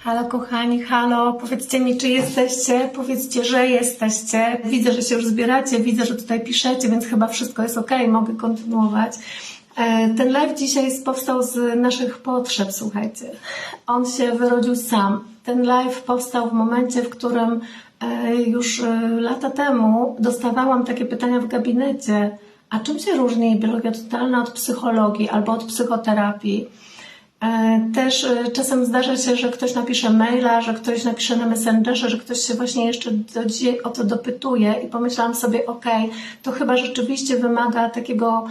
Halo kochani, halo, powiedzcie mi, czy jesteście, powiedzcie, że jesteście. Widzę, że się już zbieracie, widzę, że tutaj piszecie, więc chyba wszystko jest okej, mogę kontynuować. Ten live dzisiaj powstał z naszych potrzeb, słuchajcie. On się wyrodził sam. Ten live powstał w momencie, w którym już lata temu dostawałam takie pytania w gabinecie, a czym się różni biologia totalna od psychologii albo od psychoterapii? Też czasem zdarza się, że ktoś napisze maila, że ktoś napisze na Messengerze, że ktoś się właśnie jeszcze do dzisiaj o to dopytuje i pomyślałam sobie, okej, to chyba rzeczywiście wymaga takiego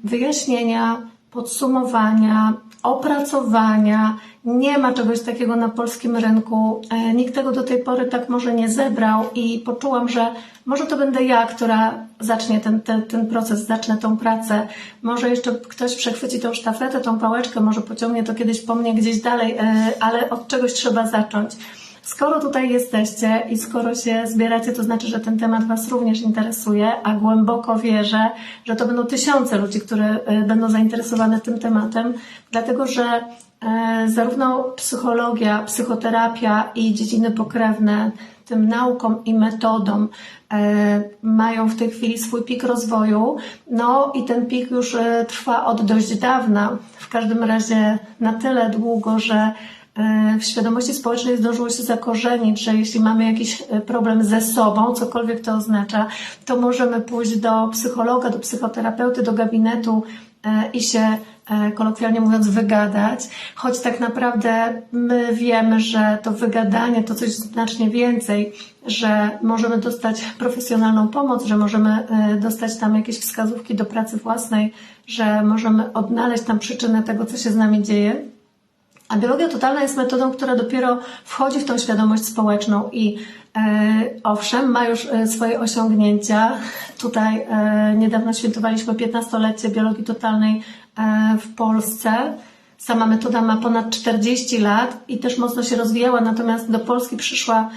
wyjaśnienia, podsumowania, opracowania. Nie ma czegoś takiego na polskim rynku. Nikt tego do tej pory tak może nie zebrał i poczułam, że może to będę ja, która zacznie ten proces, zacznę tą pracę. Może jeszcze ktoś przechwyci tą sztafetę, tą pałeczkę, może pociągnie to kiedyś po mnie gdzieś dalej, ale od czegoś trzeba zacząć. Skoro tutaj jesteście i skoro się zbieracie, to znaczy, że ten temat Was również interesuje, a głęboko wierzę, że to będą tysiące ludzi, które będą zainteresowane tym tematem, dlatego że zarówno psychologia, psychoterapia i dziedziny pokrewne tym naukom i metodom mają w tej chwili swój pik rozwoju, no i ten pik już trwa od dość dawna, w każdym razie na tyle długo, że w świadomości społecznej zdążyło się zakorzenić, że jeśli mamy jakiś problem ze sobą, cokolwiek to oznacza, to możemy pójść do psychologa, do psychoterapeuty, do gabinetu i się, kolokwialnie mówiąc, wygadać, choć tak naprawdę my wiemy, że to wygadanie to coś znacznie więcej, że możemy dostać profesjonalną pomoc, że możemy dostać tam jakieś wskazówki do pracy własnej, że możemy odnaleźć tam przyczynę tego, co się z nami dzieje. A biologia totalna jest metodą, która dopiero wchodzi w tą świadomość społeczną i owszem, ma już swoje osiągnięcia. Tutaj niedawno świętowaliśmy 15-lecie biologii totalnej w Polsce. Sama metoda ma ponad 40 lat i też mocno się rozwijała, natomiast do Polski przyszła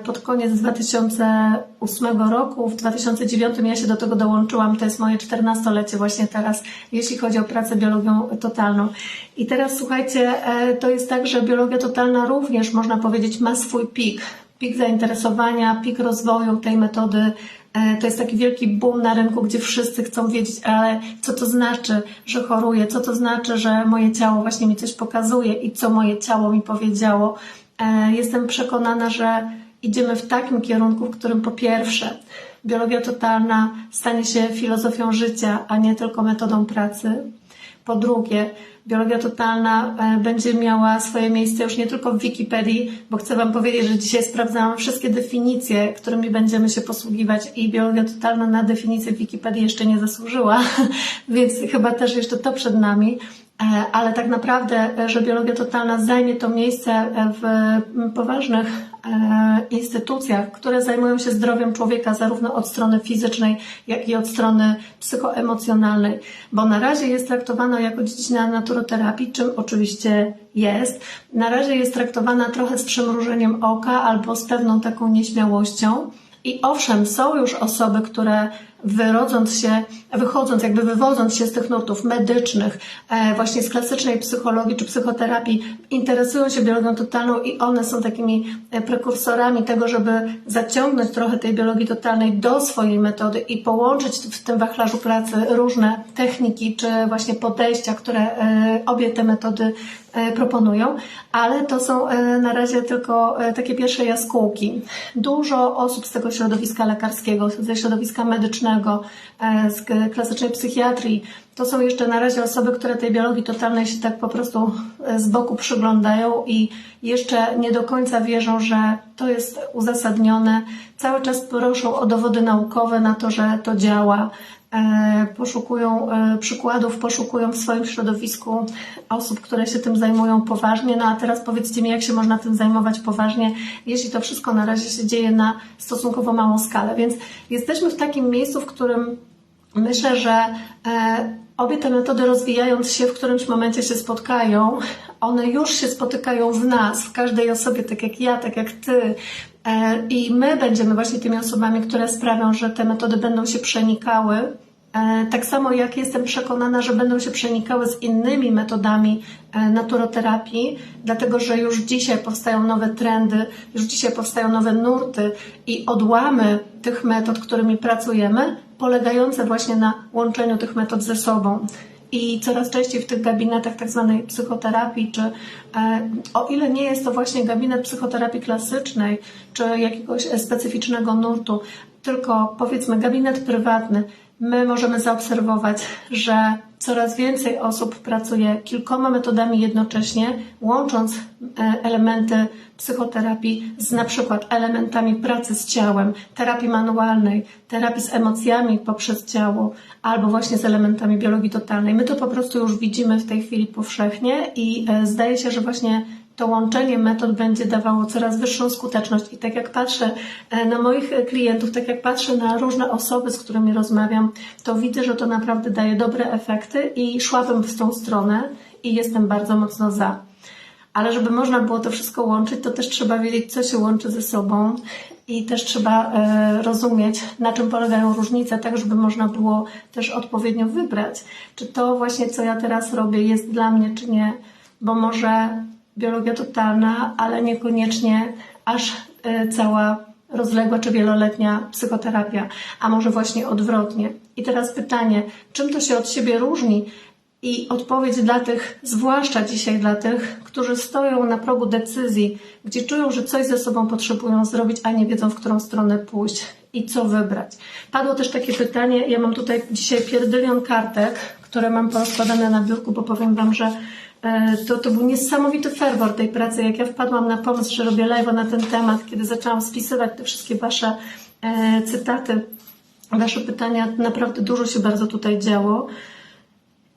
pod koniec 2008 roku. W 2009 ja się do tego dołączyłam. To jest moje 14-lecie właśnie teraz, jeśli chodzi o pracę biologią totalną. I teraz słuchajcie, to jest tak, że biologia totalna również, można powiedzieć, ma swój pik. Pik zainteresowania, pik rozwoju tej metody. To jest taki wielki boom na rynku, gdzie wszyscy chcą wiedzieć, ale co to znaczy, że choruję, co to znaczy, że moje ciało właśnie mi coś pokazuje i co moje ciało mi powiedziało. Jestem przekonana, że idziemy w takim kierunku, w którym po pierwsze biologia totalna stanie się filozofią życia, a nie tylko metodą pracy. Po drugie, biologia totalna będzie miała swoje miejsce już nie tylko w Wikipedii, bo chcę Wam powiedzieć, że dzisiaj sprawdzałam wszystkie definicje, którymi będziemy się posługiwać i biologia totalna na definicję w Wikipedii jeszcze nie zasłużyła, więc chyba też jeszcze to przed nami. Ale tak naprawdę, że biologia totalna zajmie to miejsce w poważnych instytucjach, które zajmują się zdrowiem człowieka zarówno od strony fizycznej, jak i od strony psychoemocjonalnej, bo na razie jest traktowana jako dziedzina naturoterapii, czym oczywiście jest. Na razie jest traktowana trochę z przymrużeniem oka albo z pewną taką nieśmiałością. I owszem, są już osoby, które wywodząc się z tych nurtów medycznych, właśnie z klasycznej psychologii czy psychoterapii, interesują się biologią totalną i one są takimi prekursorami tego, żeby zaciągnąć trochę tej biologii totalnej do swojej metody i połączyć w tym wachlarzu pracy różne techniki czy właśnie podejścia, które obie te metody proponują, ale to są na razie tylko takie pierwsze jaskółki. Dużo osób z tego środowiska lekarskiego, ze środowiska medycznego, z klasycznej psychiatrii, to są jeszcze na razie osoby, które tej biologii totalnej się tak po prostu z boku przyglądają i jeszcze nie do końca wierzą, że to jest uzasadnione. Cały czas proszą o dowody naukowe na to, że to działa. Poszukują przykładów, poszukują w swoim środowisku osób, które się tym zajmują poważnie. No a teraz powiedzcie mi, jak się można tym zajmować poważnie, jeśli to wszystko na razie się dzieje na stosunkowo małą skalę. Więc jesteśmy w takim miejscu, w którym myślę, że obie te metody, rozwijając się, w którymś momencie się spotkają. One już się spotykają w nas, w każdej osobie, tak jak ja, tak jak ty. I my będziemy właśnie tymi osobami, które sprawią, że te metody będą się przenikały Tak samo jak jestem przekonana, że będą się przenikały z innymi metodami naturoterapii, dlatego że już dzisiaj powstają nowe trendy, już dzisiaj powstają nowe nurty i odłamy tych metod, którymi pracujemy, polegające właśnie na łączeniu tych metod ze sobą. I coraz częściej w tych gabinetach tak zwanej psychoterapii, czy o ile nie jest to właśnie gabinet psychoterapii klasycznej, czy jakiegoś specyficznego nurtu, tylko powiedzmy gabinet prywatny, my możemy zaobserwować, że coraz więcej osób pracuje kilkoma metodami jednocześnie, łącząc elementy psychoterapii z na przykład elementami pracy z ciałem, terapii manualnej, terapii z emocjami poprzez ciało, albo właśnie z elementami biologii totalnej. My to po prostu już widzimy w tej chwili powszechnie i zdaje się, że właśnie to łączenie metod będzie dawało coraz wyższą skuteczność. I tak jak patrzę na moich klientów, tak jak patrzę na różne osoby, z którymi rozmawiam, to widzę, że to naprawdę daje dobre efekty i szłabym w tą stronę i jestem bardzo mocno za. Ale żeby można było to wszystko łączyć, to też trzeba wiedzieć, co się łączy ze sobą i też trzeba rozumieć, na czym polegają różnice, tak żeby można było też odpowiednio wybrać, czy to właśnie, co ja teraz robię, jest dla mnie, czy nie, bo może biologia totalna, ale niekoniecznie aż cała rozległa czy wieloletnia psychoterapia, a może właśnie odwrotnie. I teraz pytanie, czym to się od siebie różni? I odpowiedź dla tych, zwłaszcza dzisiaj dla tych, którzy stoją na progu decyzji, gdzie czują, że coś ze sobą potrzebują zrobić, a nie wiedzą, w którą stronę pójść i co wybrać. Padło też takie pytanie, ja mam tutaj dzisiaj pierdylion kartek, które mam porozkładane na biurku, bo powiem Wam, że to był niesamowity ferwor tej pracy, jak ja wpadłam na pomysł, że robię live'a na ten temat, kiedy zaczęłam spisywać te wszystkie Wasze cytaty, Wasze pytania, naprawdę dużo się bardzo tutaj działo.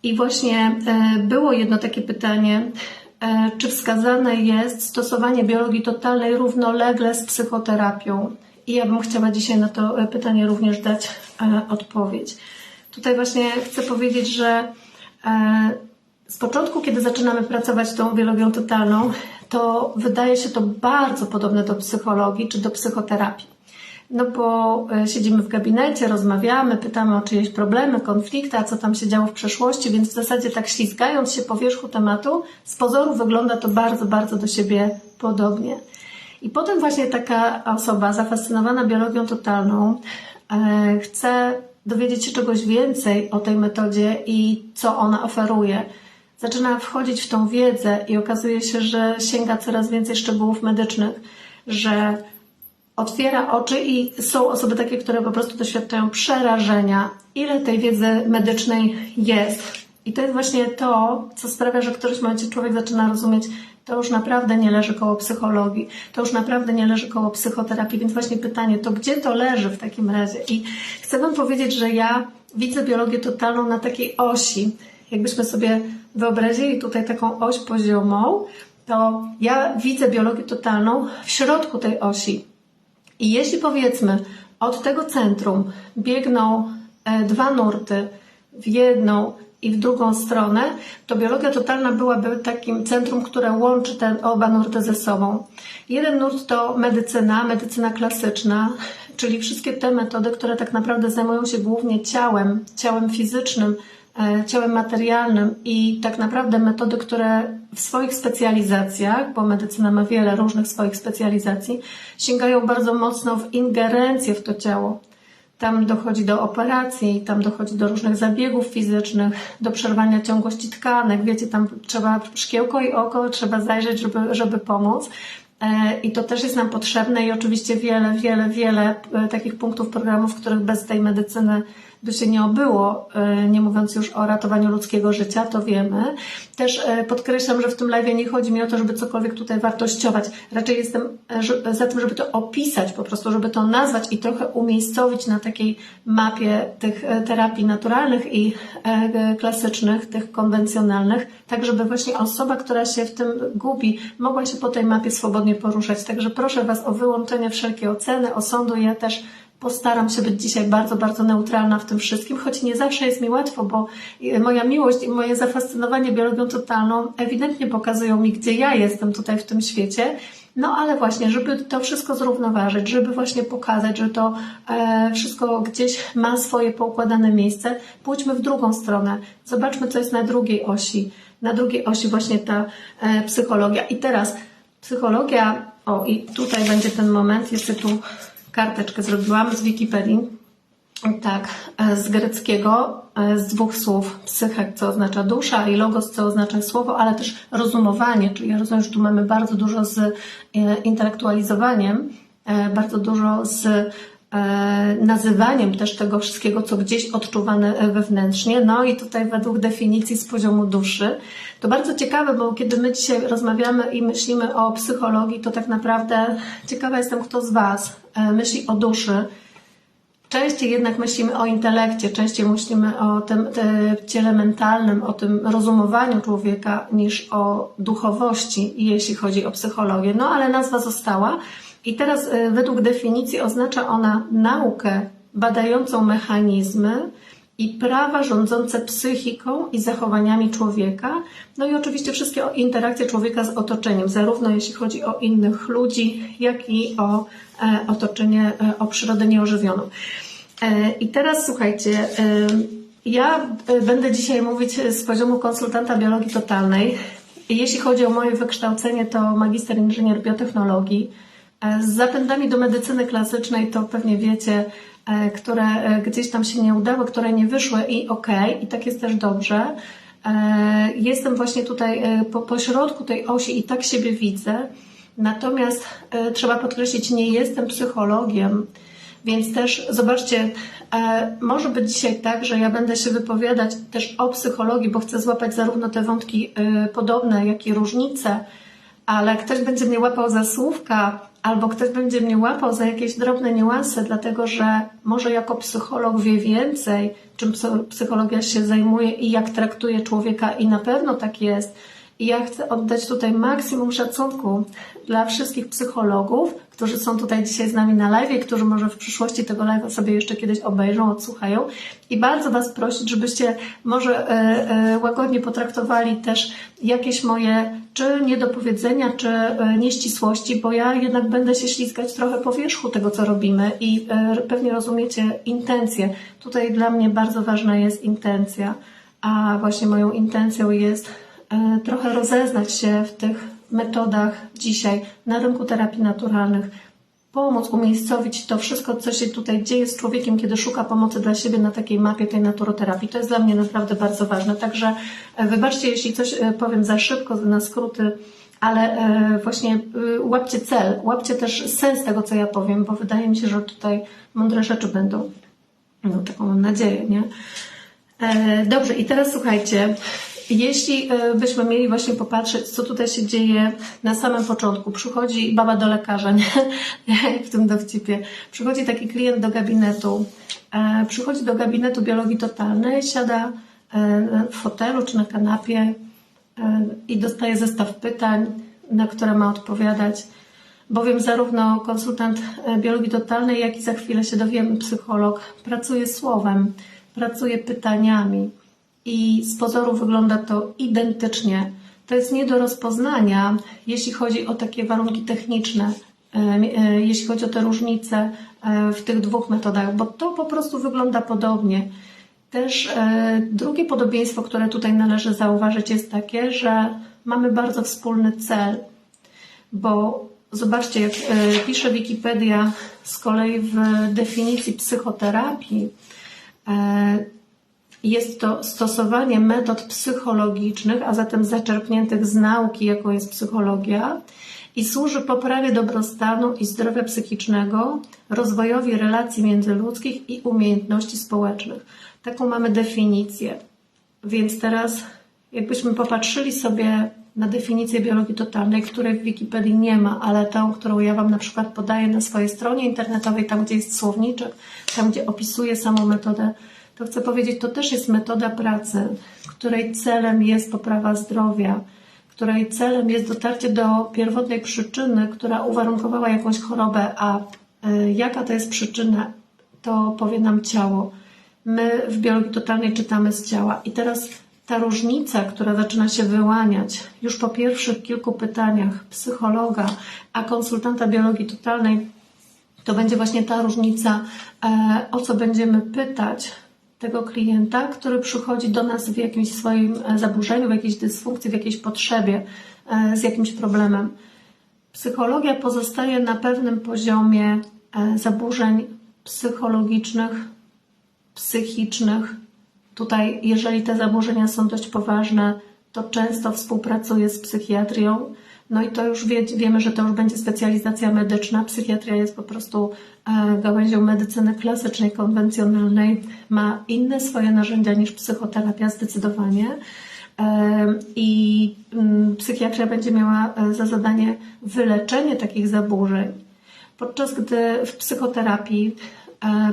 I właśnie było jedno takie pytanie, czy wskazane jest stosowanie biologii totalnej równolegle z psychoterapią? I ja bym chciała dzisiaj na to pytanie również dać odpowiedź. Tutaj właśnie chcę powiedzieć, że z początku, kiedy zaczynamy pracować tą biologią totalną, to wydaje się to bardzo podobne do psychologii czy do psychoterapii. No bo siedzimy w gabinecie, rozmawiamy, pytamy o czyjeś problemy, konflikty, a co tam się działo w przeszłości, więc w zasadzie tak ślizgając się po wierzchu tematu, z pozoru wygląda to bardzo, bardzo do siebie podobnie. I potem właśnie taka osoba zafascynowana biologią totalną chce dowiedzieć się czegoś więcej o tej metodzie i co ona oferuje. Zaczyna wchodzić w tą wiedzę i okazuje się, że sięga coraz więcej szczegółów medycznych, że otwiera oczy i są osoby takie, które po prostu doświadczają przerażenia, ile tej wiedzy medycznej jest. I to jest właśnie to, co sprawia, że w którymś momencie człowiek zaczyna rozumieć, to już naprawdę nie leży koło psychologii, to już naprawdę nie leży koło psychoterapii, więc właśnie pytanie, to gdzie to leży w takim razie? I chcę Wam powiedzieć, że ja widzę biologię totalną na takiej osi. Jakbyśmy sobie wyobrazili tutaj taką oś poziomą, to ja widzę biologię totalną w środku tej osi. I jeśli powiedzmy od tego centrum biegną dwa nurty w jedną i w drugą stronę, to biologia totalna byłaby takim centrum, które łączy te oba nurty ze sobą. Jeden nurt to medycyna klasyczna, czyli wszystkie te metody, które tak naprawdę zajmują się głównie ciałem fizycznym, ciałem materialnym i tak naprawdę metody, które w swoich specjalizacjach, bo medycyna ma wiele różnych swoich specjalizacji, sięgają bardzo mocno w ingerencję w to ciało. Tam dochodzi do operacji, tam dochodzi do różnych zabiegów fizycznych, do przerwania ciągłości tkanek. Wiecie, tam trzeba szkiełko i oko, trzeba zajrzeć, żeby pomóc. I to też jest nam potrzebne i oczywiście wiele takich punktów, programów, których bez tej medycyny by się nie obyło, nie mówiąc już o ratowaniu ludzkiego życia, to wiemy. Też podkreślam, że w tym live nie chodzi mi o to, żeby cokolwiek tutaj wartościować. Raczej jestem za tym, żeby to opisać po prostu, żeby to nazwać i trochę umiejscowić na takiej mapie tych terapii naturalnych i klasycznych, tych konwencjonalnych, tak żeby właśnie osoba, która się w tym gubi, mogła się po tej mapie swobodnie poruszać. Także proszę Was o wyłączenie wszelkiej oceny, osądu. Ja też postaram się być dzisiaj bardzo, bardzo neutralna w tym wszystkim, choć nie zawsze jest mi łatwo, bo moja miłość i moje zafascynowanie biologią totalną ewidentnie pokazują mi, gdzie ja jestem tutaj w tym świecie No ale właśnie, żeby to wszystko zrównoważyć, żeby właśnie pokazać, że to wszystko gdzieś ma swoje poukładane miejsce, pójdźmy w drugą stronę. Zobaczmy, co jest na drugiej osi. Na drugiej osi właśnie ta psychologia. I teraz psychologia, o i tutaj będzie ten moment, jeszcze tu karteczkę zrobiłam z Wikipedii. Tak, z greckiego, z dwóch słów, psyche, co oznacza dusza, i logos, co oznacza słowo, ale też rozumowanie, czyli ja rozumiem, że tu mamy bardzo dużo z intelektualizowaniem, bardzo dużo z nazywaniem też tego wszystkiego, co gdzieś odczuwane wewnętrznie. No i tutaj według definicji z poziomu duszy. To bardzo ciekawe, bo kiedy my dzisiaj rozmawiamy i myślimy o psychologii, to tak naprawdę ciekawa jestem, kto z Was myśli o duszy. Częściej jednak myślimy o intelekcie, częściej myślimy o tym ciele mentalnym, o tym rozumowaniu człowieka niż o duchowości, jeśli chodzi o psychologię. No ale nazwa została i teraz według definicji oznacza ona naukę badającą mechanizmy i prawa rządzące psychiką i zachowaniami człowieka. No i oczywiście wszystkie interakcje człowieka z otoczeniem, zarówno jeśli chodzi o innych ludzi, jak i o otoczenie, o przyrodę nieożywioną. I teraz słuchajcie, ja będę dzisiaj mówić z poziomu konsultanta biologii totalnej. Jeśli chodzi o moje wykształcenie, to magister inżynier biotechnologii. Z zapędami do medycyny klasycznej to pewnie wiecie, które gdzieś tam się nie udały, które nie wyszły i okej, i tak jest też dobrze. Jestem właśnie tutaj po środku tej osi i tak siebie widzę. Natomiast trzeba podkreślić, nie jestem psychologiem, więc też zobaczcie, może być dzisiaj tak, że ja będę się wypowiadać też o psychologii, bo chcę złapać zarówno te wątki podobne, jak i różnice, ale ktoś będzie mnie łapał za słówka, albo ktoś będzie mnie łapał za jakieś drobne niuanse, dlatego że może jako psycholog wie więcej, czym psychologia się zajmuje i jak traktuje człowieka, i na pewno tak jest. I ja chcę oddać tutaj maksimum szacunku dla wszystkich psychologów, którzy są tutaj dzisiaj z nami na live, którzy może w przyszłości tego live'a sobie jeszcze kiedyś obejrzą, odsłuchają. I bardzo Was prosić, żebyście może łagodnie potraktowali też jakieś moje czy niedopowiedzenia, czy nieścisłości, bo ja jednak będę się ślizgać trochę po wierzchu tego, co robimy i pewnie rozumiecie intencję. Tutaj dla mnie bardzo ważna jest intencja, a właśnie moją intencją jest trochę rozeznać się w tych metodach dzisiaj na rynku terapii naturalnych, pomóc umiejscowić to wszystko, co się tutaj dzieje z człowiekiem, kiedy szuka pomocy dla siebie na takiej mapie tej naturoterapii. To jest dla mnie naprawdę bardzo ważne. Także wybaczcie, jeśli coś powiem za szybko, na skróty, ale właśnie łapcie cel, łapcie też sens tego, co ja powiem, bo wydaje mi się, że tutaj mądre rzeczy będą. No, taką mam nadzieję, nie? Dobrze, i teraz słuchajcie, jeśli byśmy mieli właśnie popatrzeć, co tutaj się dzieje na samym początku. Przychodzi baba do lekarza, nie? W tym dowcipie. Przychodzi taki klient do gabinetu. Przychodzi do gabinetu biologii totalnej, siada w fotelu czy na kanapie i dostaje zestaw pytań, na które ma odpowiadać. Bowiem zarówno konsultant biologii totalnej, jak i za chwilę się dowiemy psycholog, pracuje słowem, pracuje pytaniami. I z pozoru wygląda to identycznie. To jest nie do rozpoznania, jeśli chodzi o takie warunki techniczne, jeśli chodzi o te różnice w tych dwóch metodach, bo to po prostu wygląda podobnie. Też drugie podobieństwo, które tutaj należy zauważyć, jest takie, że mamy bardzo wspólny cel, bo zobaczcie, jak pisze Wikipedia z kolei w definicji psychoterapii, jest to stosowanie metod psychologicznych, a zatem zaczerpniętych z nauki, jaką jest psychologia, i służy poprawie dobrostanu i zdrowia psychicznego, rozwojowi relacji międzyludzkich i umiejętności społecznych. Taką mamy definicję. Więc teraz, jakbyśmy popatrzyli sobie na definicję biologii totalnej, której w Wikipedii nie ma, ale tą, którą ja Wam na przykład podaję na swojej stronie internetowej, tam gdzie jest słowniczek, tam gdzie opisuję samą metodę, to chcę powiedzieć, to też jest metoda pracy, której celem jest poprawa zdrowia, której celem jest dotarcie do pierwotnej przyczyny, która uwarunkowała jakąś chorobę, a jaka to jest przyczyna, to powie nam ciało. My w biologii totalnej czytamy z ciała. I teraz ta różnica, która zaczyna się wyłaniać już po pierwszych kilku pytaniach psychologa, a konsultanta biologii totalnej, to będzie właśnie ta różnica, o co będziemy pytać tego klienta, który przychodzi do nas w jakimś swoim zaburzeniu, w jakiejś dysfunkcji, w jakiejś potrzebie, z jakimś problemem. Psychologia pozostaje na pewnym poziomie zaburzeń psychologicznych, psychicznych. Tutaj, jeżeli te zaburzenia są dość poważne, to często współpracuje z psychiatrią. No i to już wiemy, że to już będzie specjalizacja medyczna. Psychiatria jest po prostu gałęzią medycyny klasycznej, konwencjonalnej. Ma inne swoje narzędzia niż psychoterapia zdecydowanie. I psychiatria będzie miała za zadanie wyleczenie takich zaburzeń. Podczas gdy w psychoterapii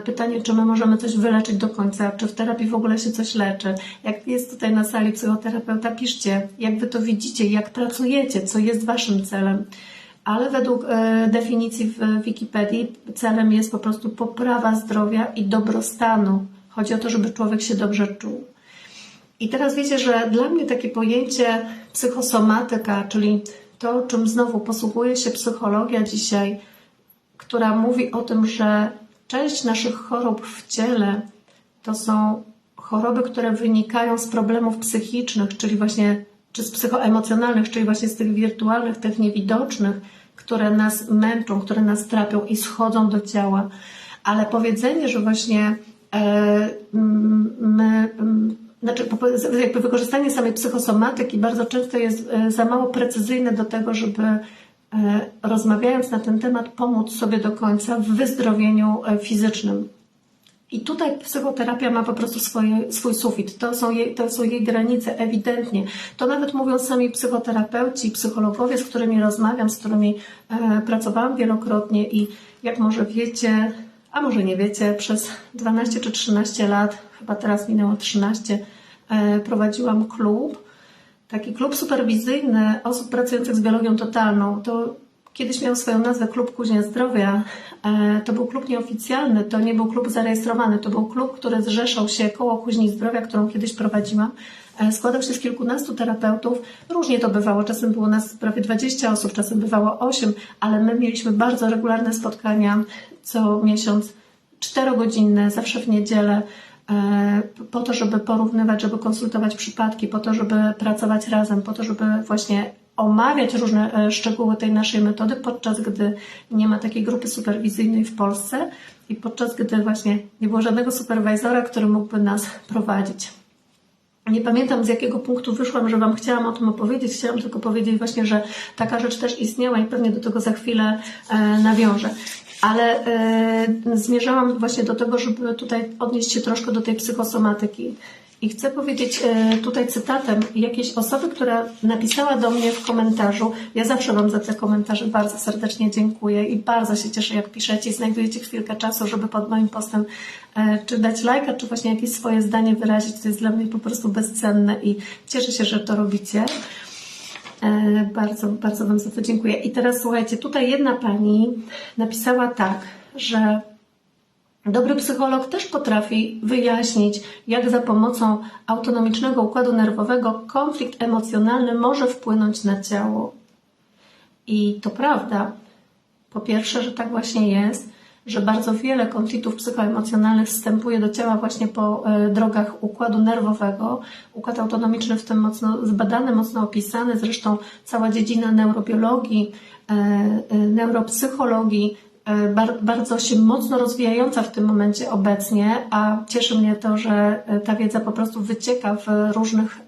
pytanie, czy my możemy coś wyleczyć do końca, czy w terapii w ogóle się coś leczy. Jak jest tutaj na sali psychoterapeuta, piszcie, jak wy to widzicie, jak pracujecie, co jest waszym celem. Ale według definicji w Wikipedii celem jest po prostu poprawa zdrowia i dobrostanu. Chodzi o to, żeby człowiek się dobrze czuł. I teraz wiecie, że dla mnie takie pojęcie psychosomatyka, czyli to, czym znowu posługuje się psychologia dzisiaj, która mówi o tym, że część naszych chorób w ciele to są choroby, które wynikają z problemów psychicznych, czyli właśnie, czy z psychoemocjonalnych, czyli właśnie z tych wirtualnych, tych niewidocznych, które nas męczą, które nas trapią i schodzą do ciała. Ale powiedzenie, że właśnie jakby wykorzystanie samej psychosomatyki bardzo często jest za mało precyzyjne do tego, żeby rozmawiając na ten temat pomóc sobie do końca w wyzdrowieniu fizycznym. I tutaj psychoterapia ma po prostu swój sufit. To są jej granice ewidentnie. To nawet mówią sami psychoterapeuci, psychologowie, z którymi rozmawiam, z którymi pracowałam wielokrotnie i jak może wiecie, a może nie wiecie, przez 12 czy 13 lat, chyba teraz minęło 13, prowadziłam klub. Taki klub superwizyjny osób pracujących z biologią totalną. To kiedyś miał swoją nazwę Klub Kuźnia Zdrowia. To był klub nieoficjalny, to nie był klub zarejestrowany. To był klub, który zrzeszał się koło Kuźni Zdrowia, którą kiedyś prowadziłam. Składał się z kilkunastu terapeutów. Różnie to bywało. Czasem było nas prawie 20 osób, czasem bywało 8, ale my mieliśmy bardzo regularne spotkania co miesiąc, 4-godzinne, zawsze w niedzielę, po to, żeby porównywać, żeby konsultować przypadki, po to, żeby pracować razem, po to, żeby właśnie omawiać różne szczegóły tej naszej metody, podczas gdy nie ma takiej grupy superwizyjnej w Polsce i podczas gdy właśnie nie było żadnego superwajzora, który mógłby nas prowadzić. Nie pamiętam, z jakiego punktu wyszłam, że Wam chciałam o tym opowiedzieć. Chciałam tylko powiedzieć właśnie, że taka rzecz też istniała i pewnie do tego za chwilę nawiążę. Ale zmierzałam właśnie do tego, żeby tutaj odnieść się troszkę do tej psychosomatyki. I chcę powiedzieć tutaj cytatem jakiejś osoby, która napisała do mnie w komentarzu. Ja zawsze Wam za te komentarze bardzo serdecznie dziękuję i bardzo się cieszę, jak piszecie i znajdujecie chwilkę czasu, żeby pod moim postem czy dać lajka, czy właśnie jakieś swoje zdanie wyrazić. To jest dla mnie po prostu bezcenne i cieszę się, że to robicie. Bardzo, bardzo Wam za to dziękuję. I teraz słuchajcie, tutaj jedna pani napisała tak, że dobry psycholog też potrafi wyjaśnić, jak za pomocą autonomicznego układu nerwowego konflikt emocjonalny może wpłynąć na ciało. I to prawda. Po pierwsze, że tak właśnie jest, że bardzo wiele konfliktów psychoemocjonalnych wstępuje do ciała właśnie po drogach układu nerwowego. Układ autonomiczny w tym mocno zbadany, mocno opisany. Zresztą cała dziedzina neurobiologii, neuropsychologii, bardzo się mocno rozwijająca w tym momencie obecnie, a cieszy mnie to, że ta wiedza po prostu wycieka w różnych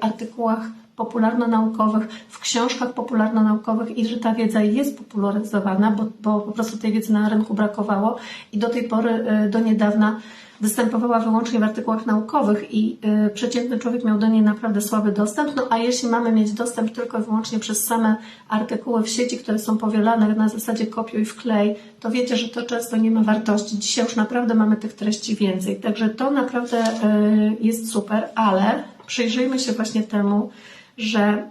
artykułach popularno-naukowych, w książkach popularno-naukowych i że ta wiedza jest popularyzowana, bo po prostu tej wiedzy na rynku brakowało i do tej pory, do niedawna występowała wyłącznie w artykułach naukowych i przeciętny człowiek miał do niej naprawdę słaby dostęp, no a jeśli mamy mieć dostęp tylko i wyłącznie przez same artykuły w sieci, które są powielane na zasadzie kopiuj wklej, to wiecie, że to często nie ma wartości. Dzisiaj już naprawdę mamy tych treści więcej, także to naprawdę jest super, ale przyjrzyjmy się właśnie temu, że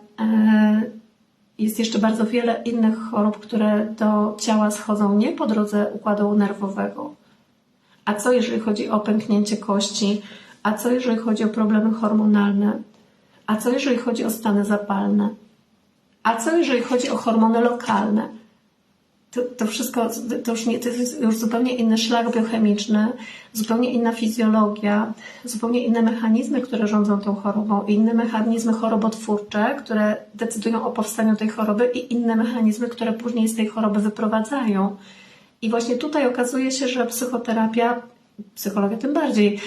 jest jeszcze bardzo wiele innych chorób, które do ciała schodzą nie po drodze układu nerwowego. A co jeżeli chodzi o pęknięcie kości, A co jeżeli chodzi o problemy hormonalne? A co jeżeli chodzi o stany zapalne? A co jeżeli chodzi o hormony lokalne? To wszystko, to jest już zupełnie inny szlak biochemiczny, zupełnie inna fizjologia, zupełnie inne mechanizmy, które rządzą tą chorobą, inne mechanizmy chorobotwórcze, które decydują o powstaniu tej choroby i inne mechanizmy, które później z tej choroby wyprowadzają. I właśnie tutaj okazuje się, że psychoterapia, psychologia tym bardziej,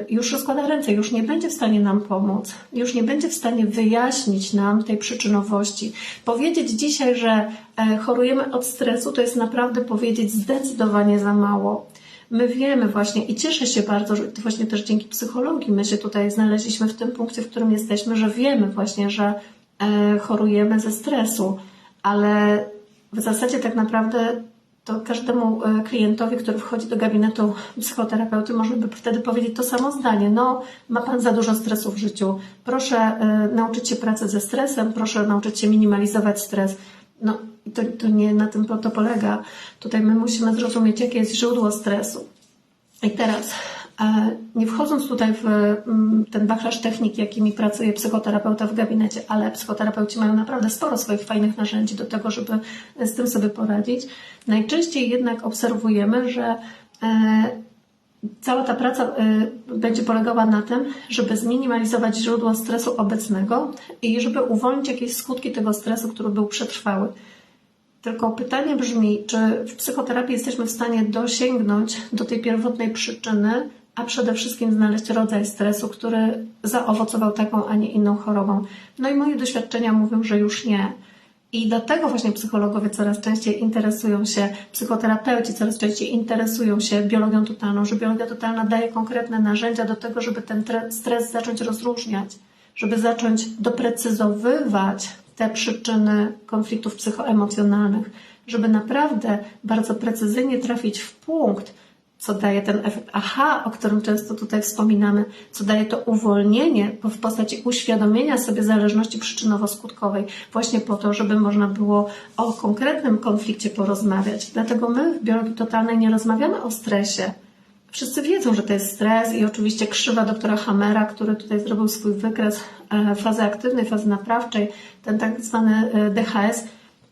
już rozkłada ręce, już nie będzie w stanie nam pomóc, już nie będzie w stanie wyjaśnić nam tej przyczynowości. Powiedzieć dzisiaj, że chorujemy od stresu, to jest naprawdę powiedzieć zdecydowanie za mało. My wiemy właśnie i cieszę się bardzo, że właśnie też dzięki psychologii my się tutaj znaleźliśmy w tym punkcie, w którym jesteśmy, że wiemy właśnie, że chorujemy ze stresu, ale w zasadzie tak naprawdę to każdemu klientowi, który wchodzi do gabinetu psychoterapeuty, można by wtedy powiedzieć to samo zdanie. No, ma Pan za dużo stresu w życiu. Proszę nauczyć się pracy ze stresem, proszę nauczyć się minimalizować stres. No, to nie na tym to polega. Tutaj my musimy zrozumieć, jakie jest źródło stresu. I teraz, nie wchodząc tutaj w ten wachlarz technik, jakimi pracuje psychoterapeuta w gabinecie, ale psychoterapeuci mają naprawdę sporo swoich fajnych narzędzi do tego, żeby z tym sobie poradzić. Najczęściej jednak obserwujemy, że cała ta praca będzie polegała na tym, żeby zminimalizować źródło stresu obecnego i żeby uwolnić jakieś skutki tego stresu, który był przetrwały. Tylko pytanie brzmi, czy w psychoterapii jesteśmy w stanie dosięgnąć do tej pierwotnej przyczyny, a przede wszystkim znaleźć rodzaj stresu, który zaowocował taką, a nie inną chorobą. No i moje doświadczenia mówią, że już nie. I dlatego właśnie psychologowie coraz częściej interesują się, psychoterapeuci coraz częściej interesują się biologią totalną, że biologia totalna daje konkretne narzędzia do tego, żeby ten stres zacząć rozróżniać, żeby zacząć doprecyzowywać te przyczyny konfliktów psychoemocjonalnych, żeby naprawdę bardzo precyzyjnie trafić w punkt, co daje ten efekt aha, o którym często tutaj wspominamy, co daje to uwolnienie w postaci uświadomienia sobie zależności przyczynowo-skutkowej, właśnie po to, żeby można było o konkretnym konflikcie porozmawiać. Dlatego my w biologii totalnej nie rozmawiamy o stresie. Wszyscy wiedzą, że to jest stres i oczywiście krzywa doktora Hammera, który tutaj zrobił swój wykres fazy aktywnej, fazy naprawczej, ten tak zwany DHS,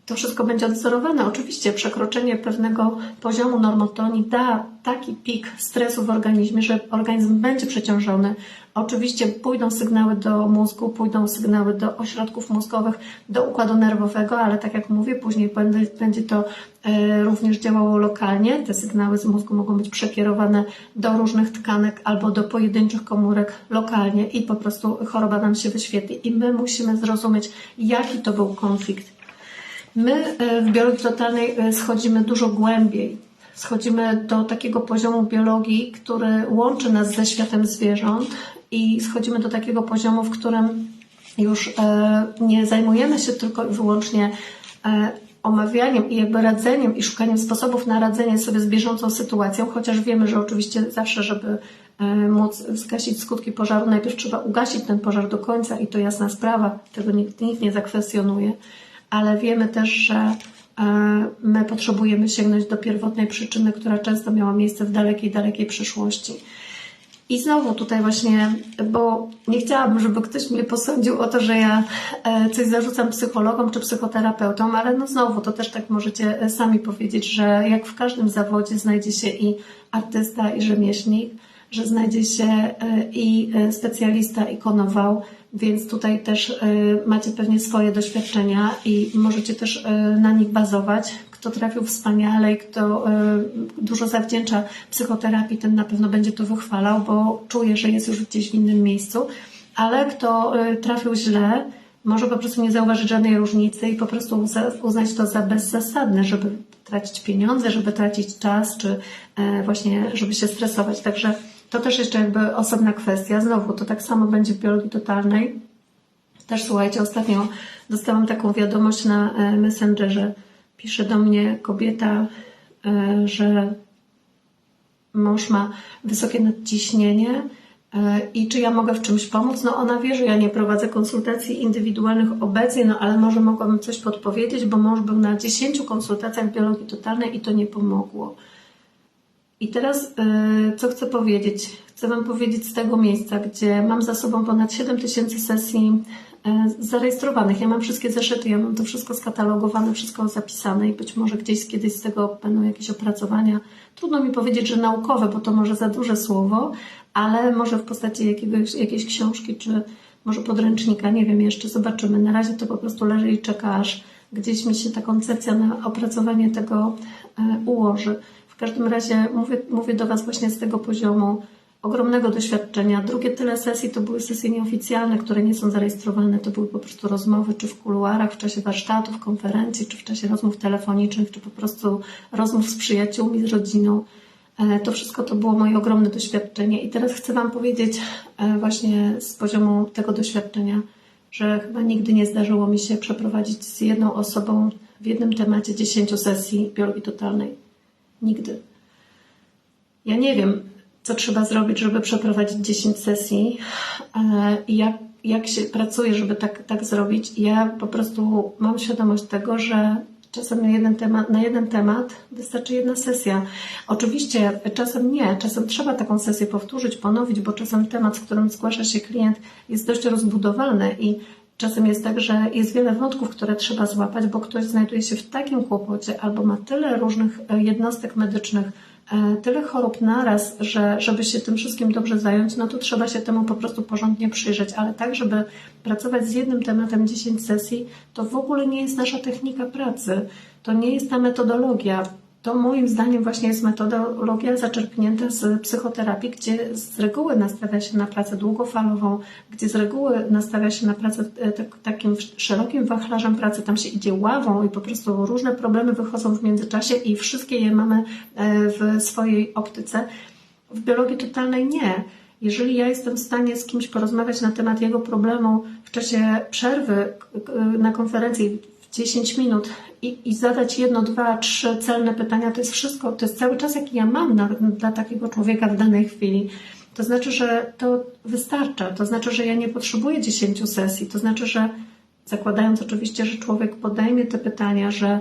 to wszystko będzie odzorowane. Oczywiście przekroczenie pewnego poziomu normotonii da taki pik stresu w organizmie, że organizm będzie przeciążony. Oczywiście pójdą sygnały do mózgu, pójdą sygnały do ośrodków mózgowych, do układu nerwowego, ale tak jak mówię, później będzie to również działało lokalnie. Te sygnały z mózgu mogą być przekierowane do różnych tkanek albo do pojedynczych komórek lokalnie i po prostu choroba nam się wyświetli. I my musimy zrozumieć, jaki to był konflikt. My w biologii totalnej schodzimy dużo głębiej. Schodzimy do takiego poziomu biologii, który łączy nas ze światem zwierząt i schodzimy do takiego poziomu, w którym już nie zajmujemy się tylko i wyłącznie omawianiem i jakby radzeniem i szukaniem sposobów na radzenie sobie z bieżącą sytuacją, chociaż wiemy, że oczywiście zawsze, żeby móc zgasić skutki pożaru, najpierw trzeba ugasić ten pożar do końca i to jasna sprawa, tego nikt nie zakwestionuje. Ale wiemy też, że my potrzebujemy sięgnąć do pierwotnej przyczyny, która często miała miejsce w dalekiej przyszłości. I znowu tutaj właśnie, bo nie chciałabym, żeby ktoś mnie posądził o to, że ja coś zarzucam psychologom czy psychoterapeutom, ale no znowu to też tak możecie sami powiedzieć, że jak w każdym zawodzie znajdzie się i artysta, i rzemieślnik, że znajdzie się i specjalista, i konował, więc tutaj też macie pewnie swoje doświadczenia i możecie też na nich bazować. Kto trafił wspaniale i kto dużo zawdzięcza psychoterapii, ten na pewno będzie to wychwalał, bo czuje, że jest już gdzieś w innym miejscu, ale kto trafił źle, może po prostu nie zauważyć żadnej różnicy i po prostu uznać to za bezzasadne, żeby tracić pieniądze, żeby tracić czas, czy właśnie żeby się stresować. Także to też jeszcze jakby osobna kwestia. Znowu, to tak samo będzie w biologii totalnej. Też słuchajcie, ostatnio dostałam taką wiadomość na Messengerze. Pisze do mnie kobieta, że mąż ma wysokie nadciśnienie i czy ja mogę w czymś pomóc? No ona wie, że ja nie prowadzę konsultacji indywidualnych obecnie, no ale może mogłabym coś podpowiedzieć, bo mąż był na 10 konsultacjach biologii totalnej i to nie pomogło. I teraz co chcę powiedzieć? Chcę Wam powiedzieć z tego miejsca, gdzie mam za sobą ponad 7000 sesji zarejestrowanych. Ja mam wszystkie zeszyty, ja mam to wszystko skatalogowane, wszystko zapisane i być może gdzieś kiedyś z tego będą jakieś opracowania. Trudno mi powiedzieć, że naukowe, bo to może za duże słowo, ale może w postaci jakiejś książki, czy może podręcznika, nie wiem jeszcze, zobaczymy. Na razie to po prostu leży i czeka, aż gdzieś mi się ta koncepcja na opracowanie tego ułoży. W każdym razie mówię do Was właśnie z tego poziomu ogromnego doświadczenia. Drugie tyle sesji to były sesje nieoficjalne, które nie są zarejestrowane. To były po prostu rozmowy, czy w kuluarach, w czasie warsztatów, konferencji, czy w czasie rozmów telefonicznych, czy po prostu rozmów z przyjaciółmi, z rodziną. To wszystko to było moje ogromne doświadczenie. I teraz chcę Wam powiedzieć właśnie z poziomu tego doświadczenia, że chyba nigdy nie zdarzyło mi się przeprowadzić z jedną osobą w jednym temacie 10 sesji biologii totalnej. Nigdy. Ja nie wiem, co trzeba zrobić, żeby przeprowadzić 10 sesji i jak się pracuje, żeby tak zrobić. Ja po prostu mam świadomość tego, że czasem na jeden temat wystarczy jedna sesja. Oczywiście czasem nie, czasem trzeba taką sesję powtórzyć, ponowić, bo czasem temat, z którym zgłasza się klient, jest dość rozbudowany i czasem jest tak, że jest wiele wątków, które trzeba złapać, bo ktoś znajduje się w takim kłopocie albo ma tyle różnych jednostek medycznych, tyle chorób naraz, że żeby się tym wszystkim dobrze zająć, no to trzeba się temu po prostu porządnie przyjrzeć, ale tak, żeby pracować z jednym tematem 10 sesji, to w ogóle nie jest nasza technika pracy, to nie jest ta metodologia. To moim zdaniem właśnie jest metodologia zaczerpnięta z psychoterapii, gdzie z reguły nastawia się na pracę długofalową, gdzie z reguły nastawia się na pracę takim szerokim wachlarzem pracy, tam się idzie ławą i po prostu różne problemy wychodzą w międzyczasie i wszystkie je mamy w swojej optyce. W biologii totalnej nie. Jeżeli ja jestem w stanie z kimś porozmawiać na temat jego problemu w czasie przerwy na konferencji, 10 minut i zadać 1, 2, 3 celne pytania, to jest wszystko, to jest cały czas, jaki ja mam dla takiego człowieka w danej chwili. To znaczy, że to wystarcza, to znaczy, że ja nie potrzebuję 10 sesji, to znaczy, że zakładając oczywiście, że człowiek podejmie te pytania, że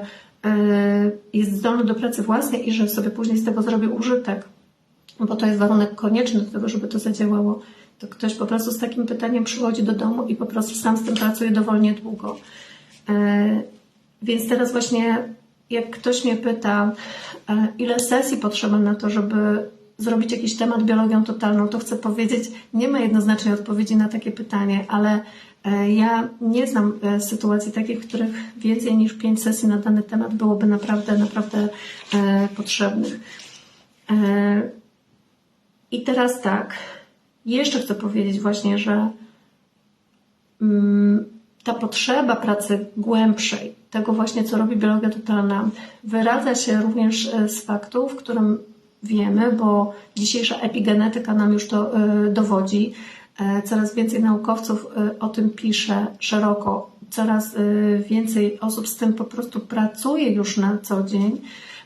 jest zdolny do pracy własnej i że sobie później z tego zrobi użytek, bo to jest warunek konieczny do tego, żeby to zadziałało, to ktoś po prostu z takim pytaniem przychodzi do domu i po prostu sam z tym pracuje dowolnie długo. Więc teraz właśnie jak ktoś mnie pyta, ile sesji potrzeba na to, żeby zrobić jakiś temat biologią totalną, to chcę powiedzieć, nie ma jednoznacznej odpowiedzi na takie pytanie, ale ja nie znam sytuacji takich, w których więcej niż 5 sesji na dany temat byłoby naprawdę potrzebnych. I teraz tak, jeszcze chcę powiedzieć właśnie, że ta potrzeba pracy głębszej, tego właśnie, co robi biologia totalna, wyradza się również z faktu, w którym wiemy, bo dzisiejsza epigenetyka nam już to dowodzi. Coraz więcej naukowców o tym pisze szeroko, coraz więcej osób z tym po prostu pracuje już na co dzień.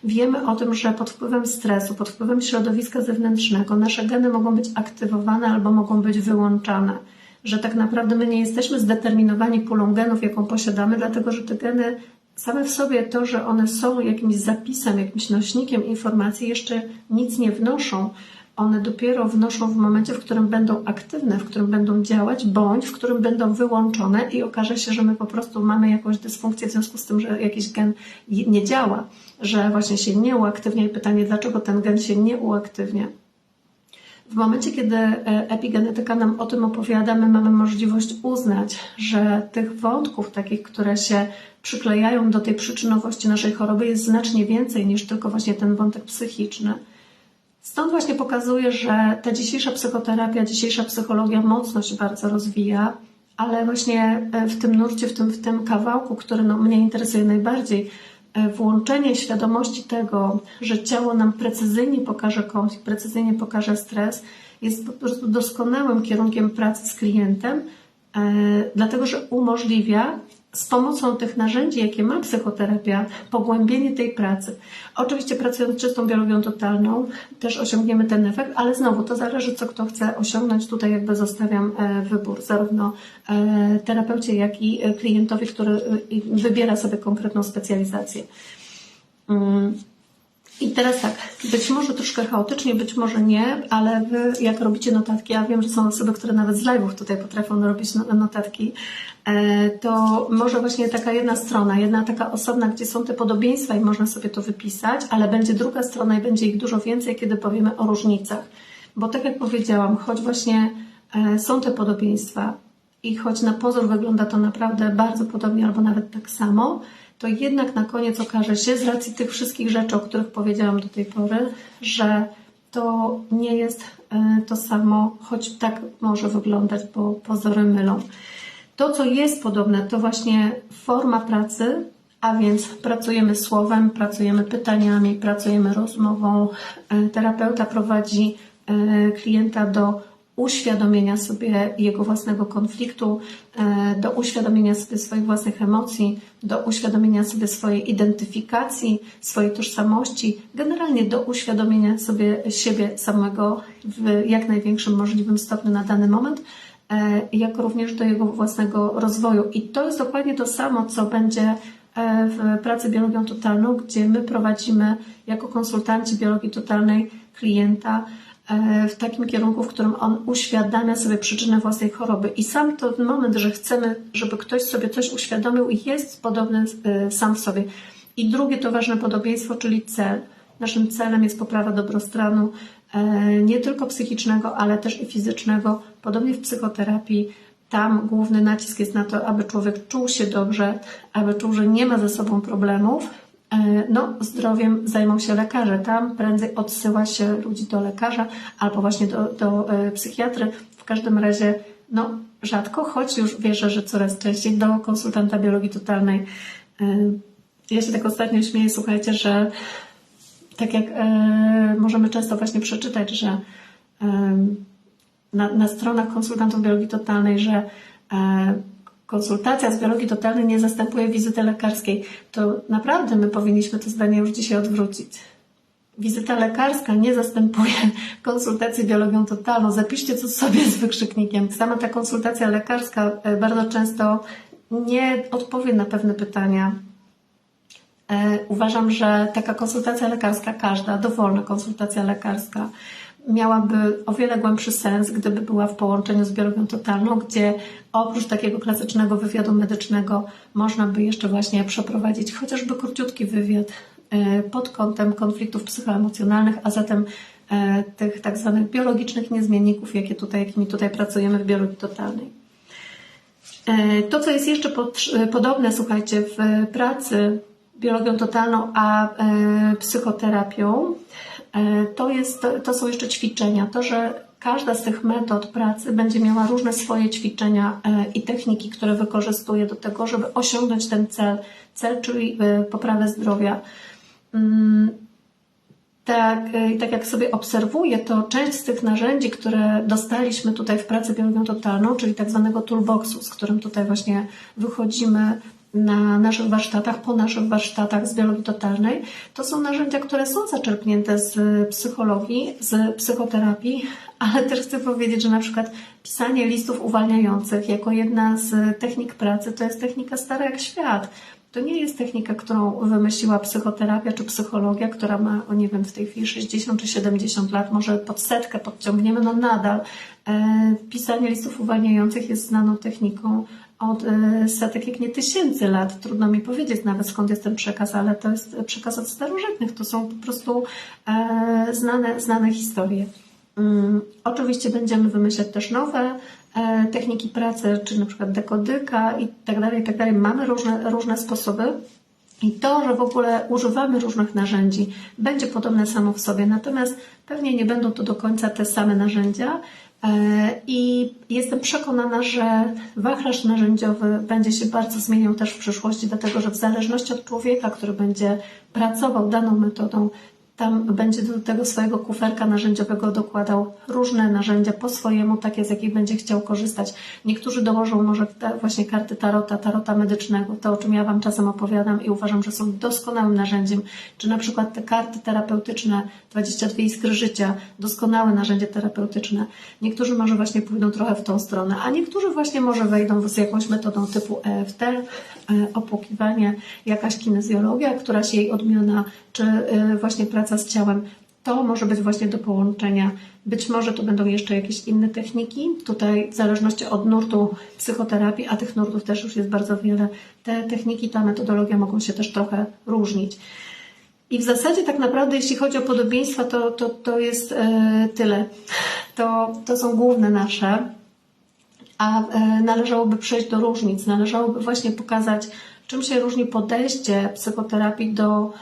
Wiemy o tym, że pod wpływem stresu, pod wpływem środowiska zewnętrznego nasze geny mogą być aktywowane albo mogą być wyłączane. Że tak naprawdę my nie jesteśmy zdeterminowani pulą genów, jaką posiadamy, dlatego że te geny same w sobie, to, że one są jakimś zapisem, jakimś nośnikiem informacji, jeszcze nic nie wnoszą. One dopiero wnoszą w momencie, w którym będą aktywne, w którym będą działać, bądź w którym będą wyłączone i okaże się, że my po prostu mamy jakąś dysfunkcję w związku z tym, że jakiś gen nie działa, że właśnie się nie uaktywnia i pytanie, dlaczego ten gen się nie uaktywnia. W momencie, kiedy epigenetyka nam o tym opowiada, my mamy możliwość uznać, że tych wątków takich, które się przyklejają do tej przyczynowości naszej choroby, jest znacznie więcej niż tylko właśnie ten wątek psychiczny. Stąd właśnie pokazuje, że ta dzisiejsza psychoterapia, dzisiejsza psychologia mocno się bardzo rozwija, ale właśnie w tym nurcie, w tym kawałku, który mnie interesuje najbardziej, włączenie świadomości tego, że ciało nam precyzyjnie pokaże konflikt, precyzyjnie pokaże stres, jest po prostu doskonałym kierunkiem pracy z klientem, dlatego że umożliwia z pomocą tych narzędzi, jakie ma psychoterapia, pogłębienie tej pracy. Oczywiście pracując czystą biologią totalną też osiągniemy ten efekt, ale znowu to zależy, co kto chce osiągnąć. Tutaj jakby zostawiam wybór zarówno terapeucie, jak i klientowi, który wybiera sobie konkretną specjalizację. I teraz tak, być może troszkę chaotycznie, być może nie, ale wy jak robicie notatki, ja wiem, że są osoby, które nawet z live'ów tutaj potrafią robić notatki, to może właśnie taka jedna strona, jedna taka osobna, gdzie są te podobieństwa i można sobie to wypisać, ale będzie druga strona i będzie ich dużo więcej, kiedy powiemy o różnicach. Bo tak jak powiedziałam, choć właśnie są te podobieństwa i choć na pozór wygląda to naprawdę bardzo podobnie albo nawet tak samo, to jednak na koniec okaże się, z racji tych wszystkich rzeczy, o których powiedziałam do tej pory, że to nie jest to samo, choć tak może wyglądać, bo pozory mylą. To, co jest podobne, to właśnie forma pracy, a więc pracujemy słowem, pracujemy pytaniami, pracujemy rozmową. Terapeuta prowadzi klienta do uświadomienia sobie jego własnego konfliktu, do uświadomienia sobie swoich własnych emocji, do uświadomienia sobie swojej identyfikacji, swojej tożsamości, generalnie do uświadomienia sobie siebie samego w jak największym możliwym stopniu na dany moment, jak również do jego własnego rozwoju. I to jest dokładnie to samo, co będzie w pracy biologią totalną, gdzie my prowadzimy jako konsultanci biologii totalnej klienta w takim kierunku, w którym on uświadamia sobie przyczynę własnej choroby. I sam ten moment, że chcemy, żeby ktoś sobie coś uświadomił, jest podobny sam w sobie. I drugie to ważne podobieństwo, czyli cel. Naszym celem jest poprawa dobrostanu nie tylko psychicznego, ale też i fizycznego. Podobnie w psychoterapii. Tam główny nacisk jest na to, aby człowiek czuł się dobrze, aby czuł, że nie ma ze sobą problemów. No, zdrowiem zajmą się lekarze. Tam prędzej odsyła się ludzi do lekarza albo właśnie do psychiatry. W każdym razie, no, rzadko, choć już wierzę, że coraz częściej do konsultanta biologii totalnej. Ja się tak ostatnio śmieję, słuchajcie, że tak jak możemy często właśnie przeczytać, że na stronach konsultantów biologii totalnej, że konsultacja z biologii totalnej nie zastępuje wizyty lekarskiej, to naprawdę my powinniśmy to zdanie już dzisiaj odwrócić. Wizyta lekarska nie zastępuje konsultacji biologią totalną. Zapiszcie to sobie z wykrzyknikiem. Sama ta konsultacja lekarska bardzo często nie odpowie na pewne pytania. Uważam, że taka konsultacja lekarska, każda dowolna konsultacja lekarska, miałaby o wiele głębszy sens, gdyby była w połączeniu z biologią totalną, gdzie oprócz takiego klasycznego wywiadu medycznego można by jeszcze właśnie przeprowadzić chociażby króciutki wywiad pod kątem konfliktów psychoemocjonalnych, a zatem tych tak zwanych biologicznych niezmienników, jakimi tutaj pracujemy w biologii totalnej. To, co jest jeszcze podobne, słuchajcie, w pracy biologią totalną a psychoterapią, to są jeszcze ćwiczenia. To, że każda z tych metod pracy będzie miała różne swoje ćwiczenia i techniki, które wykorzystuje do tego, żeby osiągnąć ten cel, czyli poprawę zdrowia. Tak jak sobie obserwuję, to część z tych narzędzi, które dostaliśmy tutaj w pracy biologią totalną, czyli tak zwanego toolboxu, z którym tutaj właśnie wychodzimy na naszych warsztatach, po naszych warsztatach z biologii totalnej, to są narzędzia, które są zaczerpnięte z psychologii, z psychoterapii, ale też chcę powiedzieć, że na przykład pisanie listów uwalniających jako jedna z technik pracy to jest technika stara jak świat. To nie jest technika, którą wymyśliła psychoterapia czy psychologia, która ma, nie wiem, w tej chwili 60 czy 70 lat, może pod 100 podciągniemy, no nadal. Pisanie listów uwalniających jest znaną techniką od setek, jak nie tysięcy lat. Trudno mi powiedzieć nawet, skąd jest ten przekaz, ale to jest przekaz od starożytnych. To są po prostu znane historie. Oczywiście będziemy wymyślać też nowe techniki pracy, czy na przykład dekodyka i tak dalej. Mamy różne sposoby. I to, że w ogóle używamy różnych narzędzi, będzie podobne samo w sobie, natomiast pewnie nie będą to do końca te same narzędzia. I jestem przekonana, że wachlarz narzędziowy będzie się bardzo zmieniał też w przyszłości, dlatego że w zależności od człowieka, który będzie pracował daną metodą, tam będzie do tego swojego kuferka narzędziowego dokładał różne narzędzia po swojemu, takie z jakich będzie chciał korzystać. Niektórzy dołożą może właśnie karty tarota medycznego, to o czym ja Wam czasem opowiadam i uważam, że są doskonałym narzędziem. Czy na przykład te karty terapeutyczne, 22 iskry życia, doskonałe narzędzie terapeutyczne. Niektórzy może właśnie pójdą trochę w tą stronę, a niektórzy właśnie może wejdą z jakąś metodą typu EFT, opłukiwanie, jakaś kinezjologia, któraś jej odmiana, czy właśnie praca praca z ciałem, to może być właśnie do połączenia. Być może to będą jeszcze jakieś inne techniki. Tutaj w zależności od nurtu psychoterapii, a tych nurtów też już jest bardzo wiele, te techniki, ta metodologia mogą się też trochę różnić. I w zasadzie tak naprawdę, jeśli chodzi o podobieństwa, to jest tyle. To są główne nasze, a należałoby przejść do różnic. Należałoby właśnie pokazać, czym się różni podejście psychoterapii do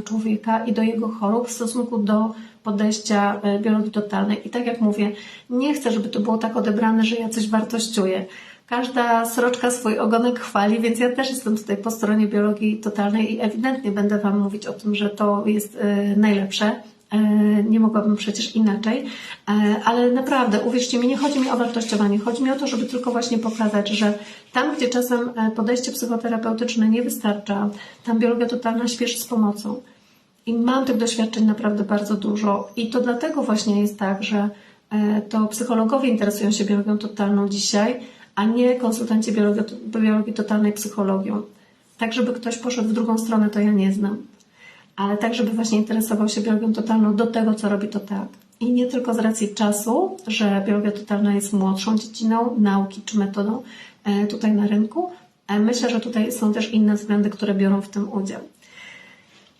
człowieka i do jego chorób w stosunku do podejścia biologii totalnej. I tak jak mówię, nie chcę, żeby to było tak odebrane, że ja coś wartościuję. Każda sroczka swój ogonek chwali, więc ja też jestem tutaj po stronie biologii totalnej i ewidentnie będę Wam mówić o tym, że to jest najlepsze. Nie mogłabym przecież inaczej, ale naprawdę, uwierzcie mi, nie chodzi mi o wartościowanie, chodzi mi o to, żeby tylko właśnie pokazać, że tam, gdzie czasem podejście psychoterapeutyczne nie wystarcza, tam biologia totalna śpieszy z pomocą. I mam tych doświadczeń naprawdę bardzo dużo i to dlatego właśnie jest tak, że to psychologowie interesują się biologią totalną dzisiaj, a nie konsultanci biologii totalnej psychologią. Tak, żeby ktoś poszedł w drugą stronę, to ja nie znam. Ale tak, żeby właśnie interesował się biologią totalną do tego, co robi, to tak. I nie tylko z racji czasu, że biologia totalna jest młodszą dziedziną nauki czy metodą tutaj na rynku. Myślę, że tutaj są też inne względy, które biorą w tym udział.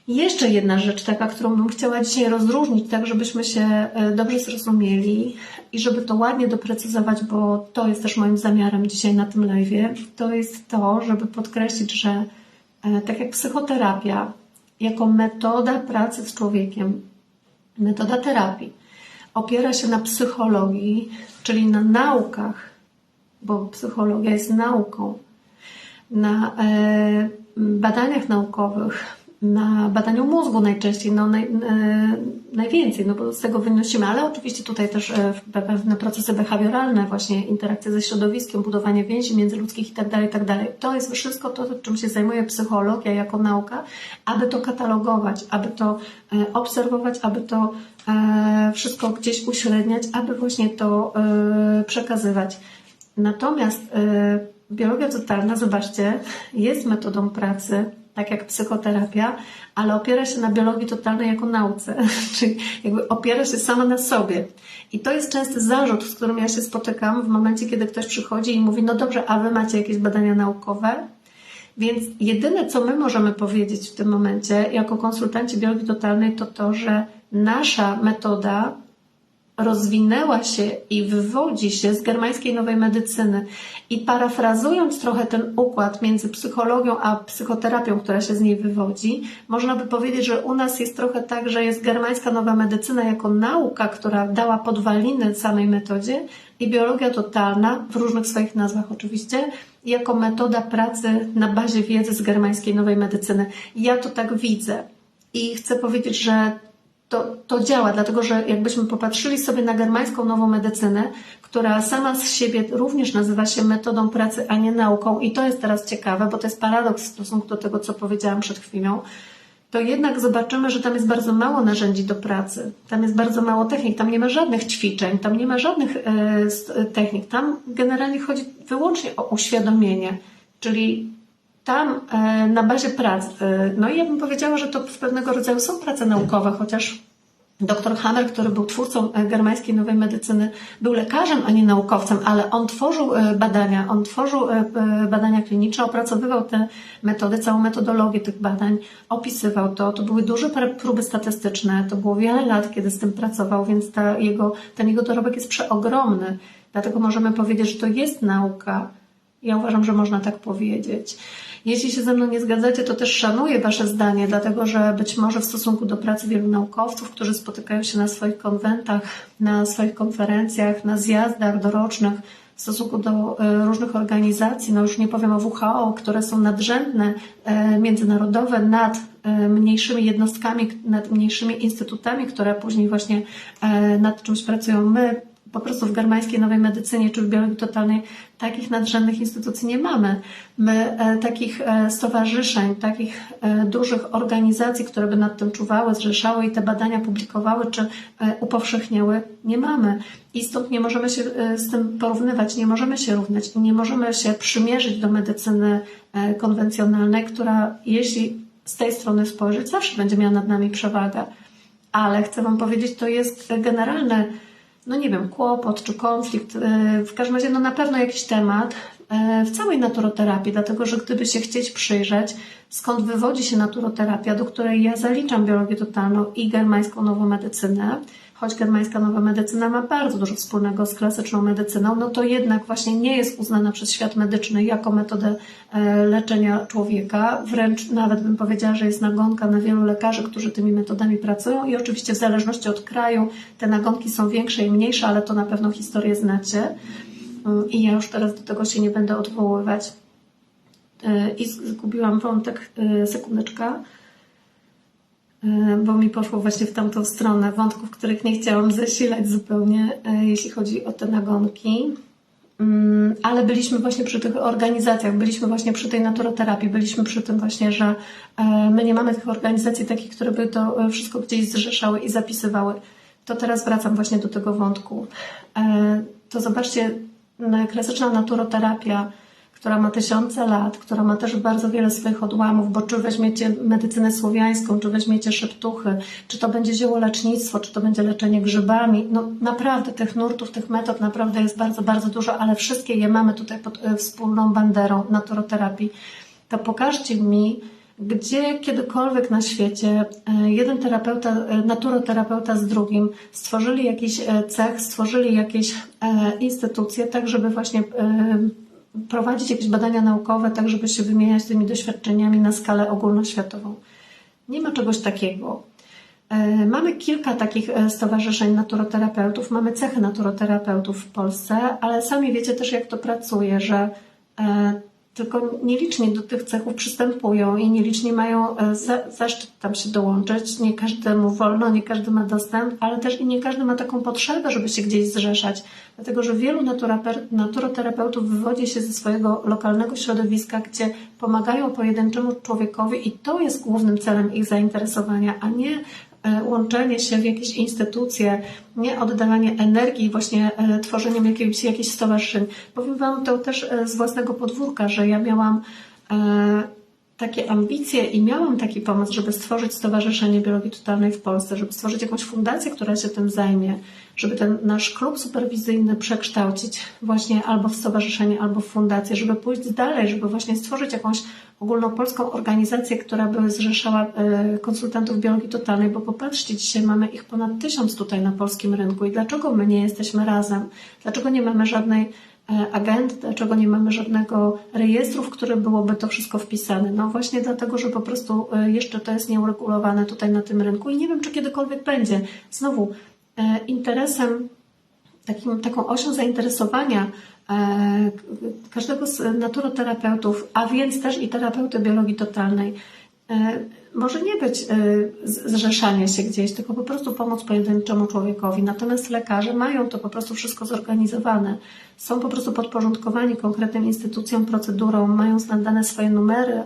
I jeszcze jedna rzecz taka, którą bym chciała dzisiaj rozróżnić, tak żebyśmy się dobrze zrozumieli i żeby to ładnie doprecyzować, bo to jest też moim zamiarem dzisiaj na tym live'ie, to jest to, żeby podkreślić, że tak jak psychoterapia jako metoda pracy z człowiekiem, metoda terapii opiera się na psychologii, czyli na naukach, bo psychologia jest nauką, na badaniach naukowych, na badaniu mózgu najczęściej, najwięcej, bo z tego wynosimy, ale oczywiście tutaj też pewne procesy behawioralne, właśnie interakcje ze środowiskiem, budowanie więzi międzyludzkich itd., itd. To jest wszystko to, czym się zajmuje psychologia jako nauka, aby to katalogować, aby to obserwować, aby to wszystko gdzieś uśredniać, aby właśnie to przekazywać. Natomiast biologia totalna, zobaczcie, jest metodą pracy, tak jak psychoterapia, ale opiera się na biologii totalnej jako nauce, czyli jakby opiera się sama na sobie. I to jest częsty zarzut, z którym ja się spotykam w momencie, kiedy ktoś przychodzi i mówi, no dobrze, a Wy macie jakieś badania naukowe? Więc jedyne, co my możemy powiedzieć w tym momencie, jako konsultanci biologii totalnej, to to, że nasza metoda rozwinęła się i wywodzi się z germańskiej nowej medycyny. I parafrazując trochę ten układ między psychologią a psychoterapią, która się z niej wywodzi, można by powiedzieć, że u nas jest trochę tak, że jest germańska nowa medycyna jako nauka, która dała podwaliny samej metodzie, i biologia totalna, w różnych swoich nazwach oczywiście, jako metoda pracy na bazie wiedzy z germańskiej nowej medycyny. Ja to tak widzę i chcę powiedzieć, że to działa, dlatego że jakbyśmy popatrzyli sobie na germańską nową medycynę, która sama z siebie również nazywa się metodą pracy, a nie nauką, i to jest teraz ciekawe, bo to jest paradoks w stosunku do tego, co powiedziałam przed chwilą, to jednak zobaczymy, że tam jest bardzo mało narzędzi do pracy, tam jest bardzo mało technik, tam nie ma żadnych ćwiczeń, tam nie ma żadnych technik, tam generalnie chodzi wyłącznie o uświadomienie, czyli tam na bazie prac, no i ja bym powiedziała, że to w pewnego rodzaju są prace naukowe, chociaż dr Hammer, który był twórcą germańskiej nowej medycyny, był lekarzem, a nie naukowcem, ale on tworzył badania kliniczne, opracowywał te metody, całą metodologię tych badań, opisywał to. To były duże próby statystyczne, to było wiele lat, kiedy z tym pracował, więc ten jego dorobek jest przeogromny. Dlatego możemy powiedzieć, że to jest nauka. Ja uważam, że można tak powiedzieć. Jeśli się ze mną nie zgadzacie, to też szanuję Wasze zdanie, dlatego że być może w stosunku do pracy wielu naukowców, którzy spotykają się na swoich konwentach, na swoich konferencjach, na zjazdach dorocznych, w stosunku do różnych organizacji, no już nie powiem o WHO, które są nadrzędne, międzynarodowe, nad mniejszymi jednostkami, nad mniejszymi instytutami, które później właśnie nad czymś pracują. My po prostu w germańskiej nowej medycynie czy w biologii totalnej takich nadrzędnych instytucji nie mamy. My takich stowarzyszeń, takich dużych organizacji, które by nad tym czuwały, zrzeszały i te badania publikowały czy upowszechniały, nie mamy. I stąd nie możemy się z tym porównywać, nie możemy się równać i nie możemy się przymierzyć do medycyny konwencjonalnej, która, jeśli z tej strony spojrzeć, zawsze będzie miała nad nami przewagę. ale chcę Wam powiedzieć, to jest generalny, no nie wiem, kłopot czy konflikt, w każdym razie no na pewno jakiś temat w całej naturoterapii, dlatego że gdyby się chcieć przyjrzeć, skąd wywodzi się naturoterapia, do której ja zaliczam biologię totalną i germańską nową medycynę, choć germańska nowa medycyna ma bardzo dużo wspólnego z klasyczną medycyną, no to jednak właśnie nie jest uznana przez świat medyczny jako metodę leczenia człowieka. Wręcz nawet bym powiedziała, że jest nagonka na wielu lekarzy, którzy tymi metodami pracują i oczywiście w zależności od kraju te nagonki są większe i mniejsze, ale to na pewno historię znacie i ja już teraz do tego się nie będę odwoływać. I zgubiłam wątek, sekundeczka, bo mi poszło właśnie w tamtą stronę wątków, których nie chciałam zasilać zupełnie, jeśli chodzi o te nagonki. Ale byliśmy właśnie przy tych organizacjach, byliśmy właśnie przy tej naturoterapii, byliśmy przy tym właśnie, że my nie mamy tych organizacji takich, które by to wszystko gdzieś zrzeszały i zapisywały. To teraz wracam właśnie do tego wątku. To zobaczcie, klasyczna naturoterapia, która ma tysiące lat, która ma też bardzo wiele swoich odłamów, bo czy weźmiecie medycynę słowiańską, czy weźmiecie szeptuchy, czy to będzie ziołolecznictwo, czy to będzie leczenie grzybami, no naprawdę tych nurtów, tych metod naprawdę jest bardzo, bardzo dużo, ale wszystkie je mamy tutaj pod wspólną banderą naturoterapii. To pokażcie mi, gdzie kiedykolwiek na świecie jeden terapeuta, naturoterapeuta z drugim stworzyli jakiś cech, stworzyli jakieś instytucje, tak żeby właśnie prowadzić jakieś badania naukowe, tak żeby się wymieniać tymi doświadczeniami na skalę ogólnoświatową. Nie ma czegoś takiego. Mamy kilka takich stowarzyszeń naturoterapeutów, mamy cechy naturoterapeutów w Polsce, ale sami wiecie też, jak to pracuje, że tylko nieliczni do tych cechów przystępują i nieliczni mają zaszczyt tam się dołączyć. Nie każdemu wolno, nie każdy ma dostęp, ale też i nie każdy ma taką potrzebę, żeby się gdzieś zrzeszać. Dlatego, że wielu naturoterapeutów wywodzi się ze swojego lokalnego środowiska, gdzie pomagają pojedynczemu człowiekowi i to jest głównym celem ich zainteresowania, a nie łączenie się w jakieś instytucje, nie oddawanie energii właśnie tworzeniem jakichś stowarzyszeń. Powiem Wam to też z własnego podwórka, że ja miałam takie ambicje i miałam taki pomysł, żeby stworzyć Stowarzyszenie Biologii Totalnej w Polsce, żeby stworzyć jakąś fundację, która się tym zajmie, żeby ten nasz klub superwizyjny przekształcić właśnie albo w stowarzyszenie, albo w fundację, żeby pójść dalej, żeby właśnie stworzyć jakąś ogólnopolską organizację, która by zrzeszała konsultantów biologii totalnej, bo popatrzcie, dzisiaj mamy ich ponad 1000 tutaj na polskim rynku i dlaczego my nie jesteśmy razem? Dlaczego nie mamy żadnej agendy, dlaczego nie mamy żadnego rejestru, w który byłoby to wszystko wpisane? No właśnie dlatego, że po prostu jeszcze to jest nieuregulowane tutaj na tym rynku i nie wiem, czy kiedykolwiek będzie. Znowu, interesem, taką osią zainteresowania każdego z naturoterapeutów, a więc też i terapeuty biologii totalnej, może nie być zrzeszanie się gdzieś, tylko po prostu pomóc pojedynczemu człowiekowi. Natomiast lekarze mają to po prostu wszystko zorganizowane. Są po prostu podporządkowani konkretnym instytucjom, procedurom, mają nadane swoje numery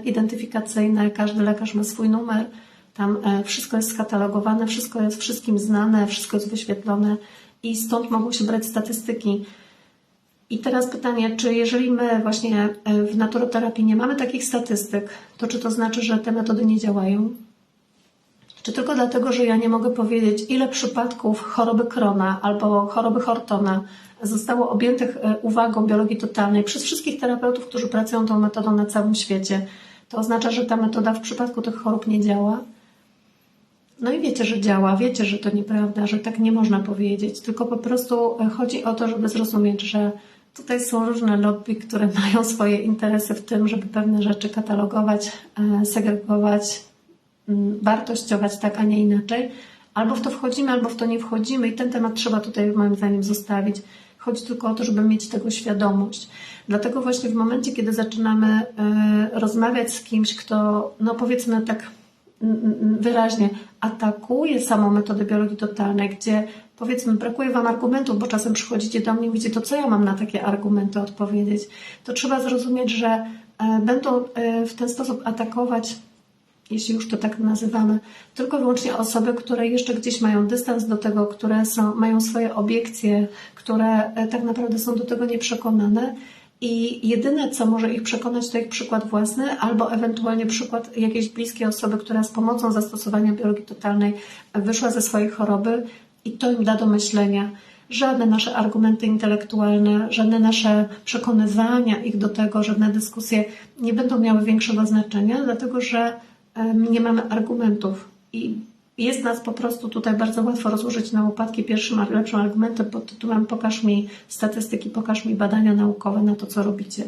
identyfikacyjne. Każdy lekarz ma swój numer. Tam wszystko jest skatalogowane, wszystko jest wszystkim znane, wszystko jest wyświetlone i stąd mogą się brać statystyki. I teraz pytanie, czy jeżeli my właśnie w naturoterapii nie mamy takich statystyk, to czy to znaczy, że te metody nie działają? Czy tylko dlatego, że ja nie mogę powiedzieć, ile przypadków choroby Crohna albo choroby Hortona zostało objętych uwagą biologii totalnej przez wszystkich terapeutów, którzy pracują tą metodą na całym świecie, to oznacza, że ta metoda w przypadku tych chorób nie działa? No i wiecie, że działa, wiecie, że to nieprawda, że tak nie można powiedzieć, tylko po prostu chodzi o to, żeby zrozumieć, że tutaj są różne lobby, które mają swoje interesy w tym, żeby pewne rzeczy katalogować, segregować, wartościować tak, a nie inaczej. Albo w to wchodzimy, albo w to nie wchodzimy i ten temat trzeba tutaj moim zdaniem zostawić. Chodzi tylko o to, żeby mieć tego świadomość. Dlatego właśnie w momencie, kiedy zaczynamy rozmawiać z kimś, kto, no powiedzmy tak wyraźnie, atakuje samą metodę biologii totalnej, gdzie powiedzmy brakuje Wam argumentów, bo czasem przychodzicie do mnie i mówicie, to co ja mam na takie argumenty odpowiedzieć? To trzeba zrozumieć, że będą w ten sposób atakować, jeśli już to tak nazywamy, tylko i wyłącznie osoby, które jeszcze gdzieś mają dystans do tego, które mają swoje obiekcje, które tak naprawdę są do tego nieprzekonane i jedyne, co może ich przekonać, to ich przykład własny albo ewentualnie przykład jakiejś bliskiej osoby, która z pomocą zastosowania biologii totalnej wyszła ze swojej choroby i to im da do myślenia. Żadne nasze argumenty intelektualne, żadne nasze przekonywania ich do tego, żadne dyskusje nie będą miały większego znaczenia, dlatego że nie mamy argumentów i jest nas po prostu tutaj bardzo łatwo rozłożyć na łopatki pierwszym lepszym argumentem pod tytułem pokaż mi statystyki, pokaż mi badania naukowe na to, co robicie.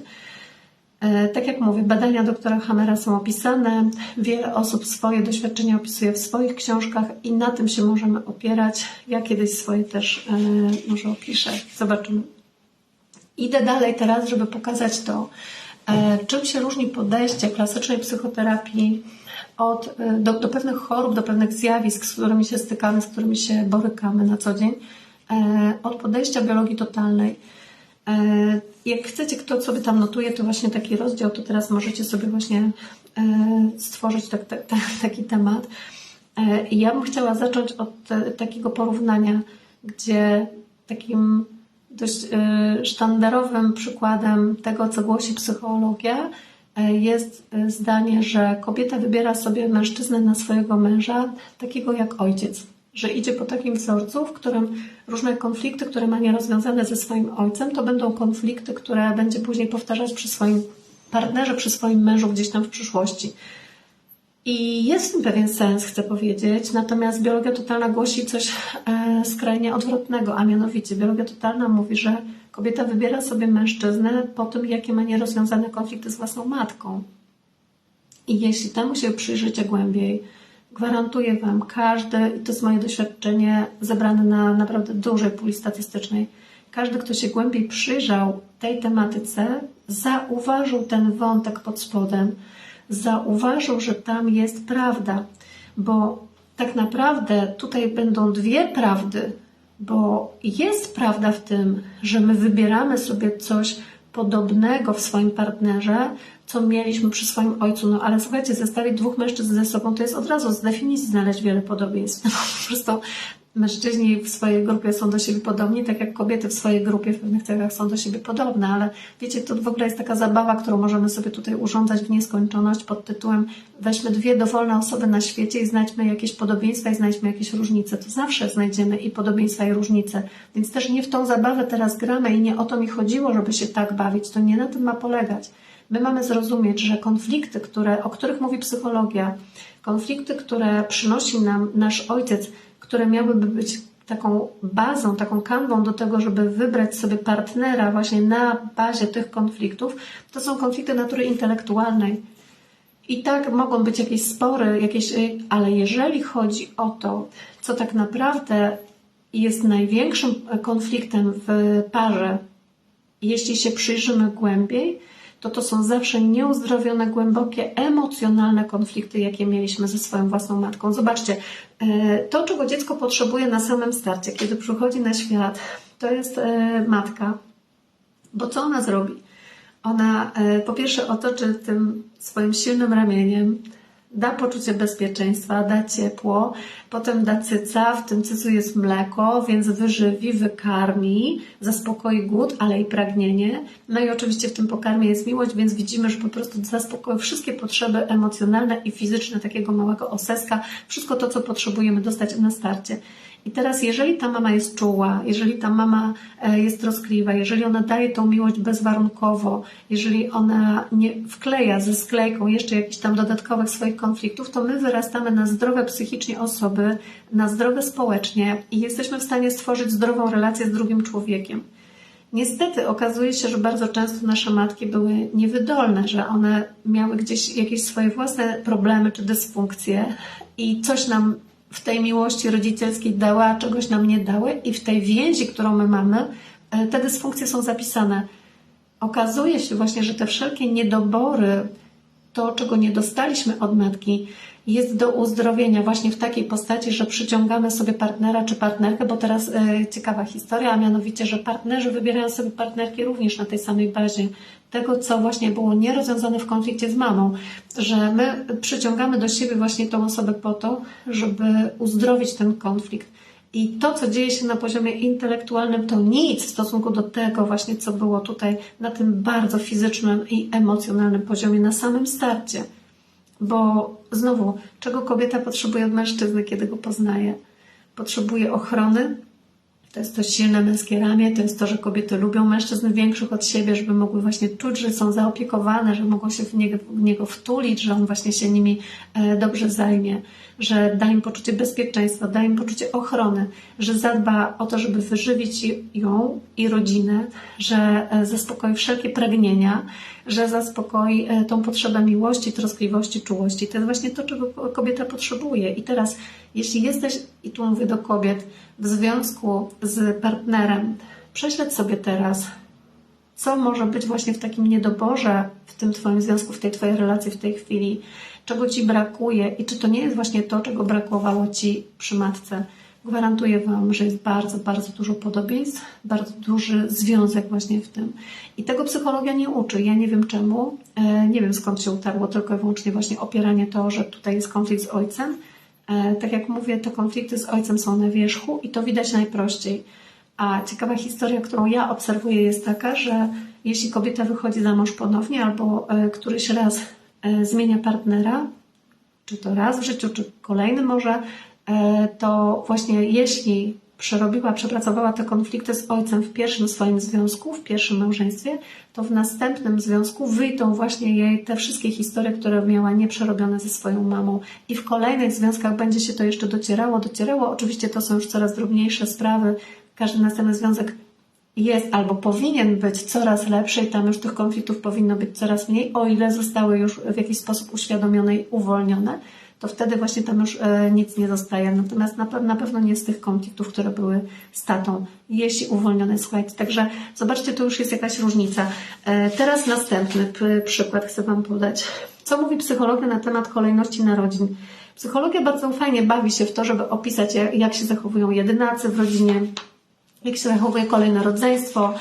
Tak jak mówię, badania doktora Hammera są opisane, wiele osób swoje doświadczenia opisuje w swoich książkach i na tym się możemy opierać. Ja kiedyś swoje też może opiszę, zobaczymy. Idę dalej teraz, żeby pokazać to, czym się różni podejście klasycznej psychoterapii do pewnych chorób, do pewnych zjawisk, z którymi się stykamy, z którymi się borykamy na co dzień, od podejścia biologii totalnej. Jak chcecie, kto sobie tam notuje, to właśnie taki rozdział, to teraz możecie sobie właśnie stworzyć taki temat. Ja bym chciała zacząć od takiego porównania, gdzie takim dość sztandarowym przykładem tego, co głosi psychologia, jest zdanie, że kobieta wybiera sobie mężczyznę na swojego męża, takiego jak ojciec. Że idzie po takim wzorcu, w którym różne konflikty, które ma nierozwiązane ze swoim ojcem, to będą konflikty, które będzie później powtarzać przy swoim partnerze, przy swoim mężu gdzieś tam w przyszłości. I jest w tym pewien sens, chcę powiedzieć, natomiast biologia totalna głosi coś skrajnie odwrotnego, a mianowicie biologia totalna mówi, że kobieta wybiera sobie mężczyznę po tym, jakie ma nierozwiązane konflikty z własną matką. I jeśli temu się przyjrzycie głębiej, gwarantuję Wam, każdy, i to jest moje doświadczenie zebrane na naprawdę dużej puli statystycznej, każdy, kto się głębiej przyjrzał tej tematyce, zauważył ten wątek pod spodem, zauważył, że tam jest prawda, bo tak naprawdę tutaj będą dwie prawdy, bo jest prawda w tym, że my wybieramy sobie coś podobnego w swoim partnerze, co mieliśmy przy swoim ojcu. No ale słuchajcie, zestawić dwóch mężczyzn ze sobą, to jest od razu z definicji znaleźć wiele podobieństw. No, po prostu mężczyźni w swojej grupie są do siebie podobni, tak jak kobiety w swojej grupie w pewnych cechach są do siebie podobne, ale wiecie, to w ogóle jest taka zabawa, którą możemy sobie tutaj urządzać w nieskończoność pod tytułem weźmy dwie dowolne osoby na świecie i znajdźmy jakieś podobieństwa i znajdźmy jakieś różnice. To zawsze znajdziemy i podobieństwa i różnice, więc też nie w tą zabawę teraz gramy i nie o to mi chodziło, żeby się tak bawić, to nie na tym ma polegać. My mamy zrozumieć, że konflikty, o których mówi psychologia, konflikty, które przynosi nam nasz ojciec, które miałyby być taką bazą, taką kanwą do tego, żeby wybrać sobie partnera właśnie na bazie tych konfliktów, to są konflikty natury intelektualnej. I tak mogą być jakieś spory, ale jeżeli chodzi o to, co tak naprawdę jest największym konfliktem w parze, jeśli się przyjrzymy głębiej, to są zawsze nieuzdrowione, głębokie, emocjonalne konflikty, jakie mieliśmy ze swoją własną matką. Zobaczcie, to, czego dziecko potrzebuje na samym starcie, kiedy przychodzi na świat, to jest matka. Bo co ona zrobi? Ona po pierwsze otoczy tym swoim silnym ramieniem, da poczucie bezpieczeństwa, da ciepło, potem da cyca, w tym cycu jest mleko, więc wyżywi, wykarmi, zaspokoi głód, ale i pragnienie. No i oczywiście w tym pokarmie jest miłość, więc widzimy, że po prostu zaspokoi wszystkie potrzeby emocjonalne i fizyczne takiego małego oseska, wszystko to, co potrzebujemy dostać na starcie. I teraz, jeżeli ta mama jest czuła, jeżeli ta mama jest troskliwa, jeżeli ona daje tą miłość bezwarunkowo, jeżeli ona nie wkleja ze sklejką jeszcze jakichś tam dodatkowych swoich konfliktów, to my wyrastamy na zdrowe psychicznie osoby, na zdrowe społecznie i jesteśmy w stanie stworzyć zdrową relację z drugim człowiekiem. Niestety okazuje się, że bardzo często nasze matki były niewydolne, że one miały gdzieś jakieś swoje własne problemy czy dysfunkcje i coś nam w tej miłości rodzicielskiej dały, a czegoś nam nie dały i w tej więzi, którą my mamy, te dysfunkcje są zapisane. Okazuje się właśnie, że te wszelkie niedobory, to czego nie dostaliśmy od matki, jest do uzdrowienia właśnie w takiej postaci, że przyciągamy sobie partnera czy partnerkę, bo teraz ciekawa historia, a mianowicie, że partnerzy wybierają sobie partnerki również na tej samej bazie tego, co właśnie było nierozwiązane w konflikcie z mamą, że my przyciągamy do siebie właśnie tą osobę po to, żeby uzdrowić ten konflikt. I to, co dzieje się na poziomie intelektualnym, to nic w stosunku do tego właśnie, co było tutaj na tym bardzo fizycznym i emocjonalnym poziomie na samym starcie. Bo znowu, czego kobieta potrzebuje od mężczyzny, kiedy go poznaje? Potrzebuje ochrony. To jest to silne męskie ramię, to jest to, że kobiety lubią mężczyzn większych od siebie, żeby mogły właśnie czuć, że są zaopiekowane, że mogą się w niego wtulić, że on właśnie się nimi dobrze zajmie, że da im poczucie bezpieczeństwa, da im poczucie ochrony, że zadba o to, żeby wyżywić ją i rodzinę, że zaspokoi wszelkie pragnienia, że zaspokoi tą potrzebę miłości, troskliwości, czułości. To jest właśnie to, czego kobieta potrzebuje. I teraz, jeśli jesteś, i tu mówię do kobiet, w związku z partnerem, prześledź sobie teraz, co może być właśnie w takim niedoborze w tym Twoim związku, w tej Twojej relacji w tej chwili, czego Ci brakuje i czy to nie jest właśnie to, czego brakowało Ci przy matce. Gwarantuję Wam, że jest bardzo, bardzo dużo podobieństw, bardzo duży związek właśnie w tym. I tego psychologia nie uczy. Ja nie wiem czemu, nie wiem skąd się utarło tylko i wyłącznie właśnie opieranie to, że tutaj jest konflikt z ojcem. Tak jak mówię, te konflikty z ojcem są na wierzchu i to widać najprościej. A ciekawa historia, którą ja obserwuję, jest taka, że jeśli kobieta wychodzi za mąż ponownie albo któryś raz zmienia partnera, czy to raz w życiu, czy kolejny może, to właśnie jeśli przepracowała te konflikty z ojcem w pierwszym swoim związku, w pierwszym małżeństwie, to w następnym związku wyjdą właśnie jej te wszystkie historie, które miała nieprzerobione ze swoją mamą. I w kolejnych związkach będzie się to jeszcze docierało. Oczywiście to są już coraz drobniejsze sprawy. Każdy następny związek jest albo powinien być coraz lepszy i tam już tych konfliktów powinno być coraz mniej, o ile zostały już w jakiś sposób uświadomione i uwolnione, to wtedy właśnie tam już nic nie zostaje. Natomiast na pewno nie z tych konfliktów, które były z tatą, jeśli uwolnione, słuchajcie. Także zobaczcie, to już jest jakaś różnica. Teraz następny przykład chcę Wam podać. Co mówi psychologia na temat kolejności narodzin? Psychologia bardzo fajnie bawi się w to, żeby opisać, jak się zachowują jedynacy w rodzinie, jak się zachowuje kolejne rodzeństwo.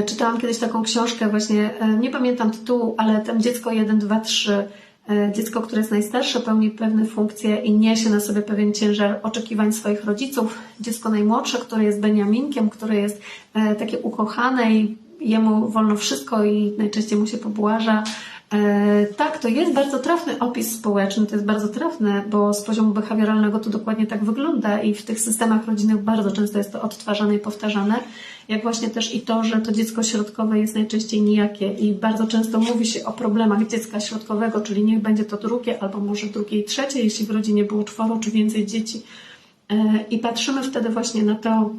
Czytałam kiedyś taką książkę właśnie, nie pamiętam tytułu, ale tam dziecko 1, 2, 3, dziecko, które jest najstarsze, pełni pewne funkcje i niesie na sobie pewien ciężar oczekiwań swoich rodziców. Dziecko najmłodsze, które jest Beniaminkiem, które jest takie ukochane i jemu wolno wszystko i najczęściej mu się pobłaża. Tak, to jest bardzo trafny opis społeczny, to jest bardzo trafne, bo z poziomu behawioralnego to dokładnie tak wygląda i w tych systemach rodzinnych bardzo często jest to odtwarzane i powtarzane, jak właśnie też i to, że to dziecko środkowe jest najczęściej nijakie i bardzo często mówi się o problemach dziecka środkowego, czyli niech będzie to drugie albo może drugie i trzecie, jeśli w rodzinie było 4 czy więcej dzieci. I patrzymy wtedy właśnie na to,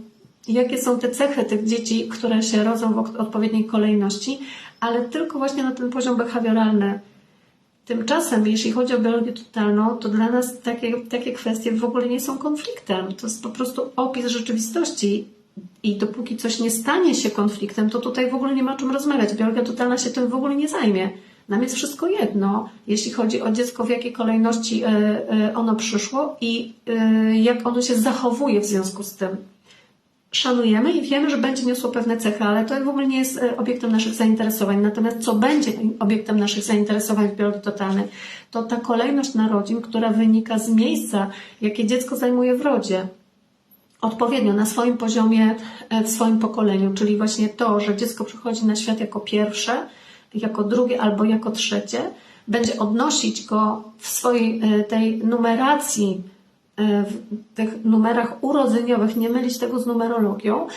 jakie są te cechy tych dzieci, które się rodzą w odpowiedniej kolejności, ale tylko właśnie na ten poziom behawioralny. Tymczasem, jeśli chodzi o biologię totalną, to dla nas takie kwestie w ogóle nie są konfliktem. To jest po prostu opis rzeczywistości i dopóki coś nie stanie się konfliktem, to tutaj w ogóle nie ma o czym rozmawiać. Biologia totalna się tym w ogóle nie zajmie. Nam jest wszystko jedno, jeśli chodzi o dziecko, w jakiej kolejności ono przyszło i jak ono się zachowuje w związku z tym. Szanujemy i wiemy, że będzie niosło pewne cechy, ale to w ogóle nie jest obiektem naszych zainteresowań. Natomiast co będzie obiektem naszych zainteresowań w biologii totalnej, to ta kolejność narodzin, która wynika z miejsca, jakie dziecko zajmuje w rodzie. Odpowiednio na swoim poziomie, w swoim pokoleniu, czyli właśnie to, że dziecko przychodzi na świat jako pierwsze, jako drugie albo jako trzecie, będzie odnosić go w swojej tej numeracji, w tych numerach urodzeniowych, nie mylić tego z numerologią,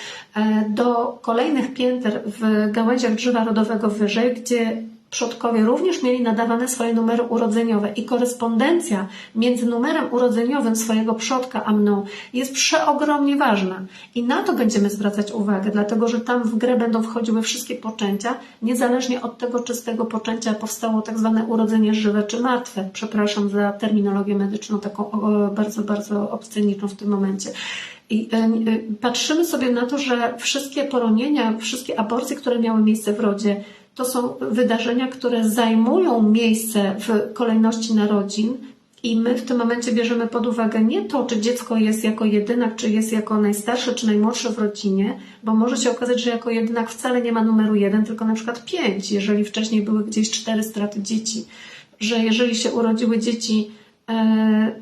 do kolejnych pięter w gałęziach drzewa rodowego wyżej, gdzie przodkowie również mieli nadawane swoje numery urodzeniowe i korespondencja między numerem urodzeniowym swojego przodka a mną jest przeogromnie ważna. I na to będziemy zwracać uwagę, dlatego że tam w grę będą wchodziły wszystkie poczęcia, niezależnie od tego, czy z tego poczęcia powstało tak zwane urodzenie żywe czy martwe. Przepraszam za terminologię medyczną, taką bardzo, bardzo obsceniczną w tym momencie. I patrzymy sobie na to, że wszystkie poronienia, wszystkie aborcje, które miały miejsce w rodzie, to są wydarzenia, które zajmują miejsce w kolejności narodzin i my w tym momencie bierzemy pod uwagę nie to, czy dziecko jest jako jedynak, czy jest jako najstarsze, czy najmłodsze w rodzinie, bo może się okazać, że jako jedynak wcale nie ma numeru 1, tylko na przykład 5, jeżeli wcześniej były gdzieś 4 straty dzieci. Że jeżeli się urodziły dzieci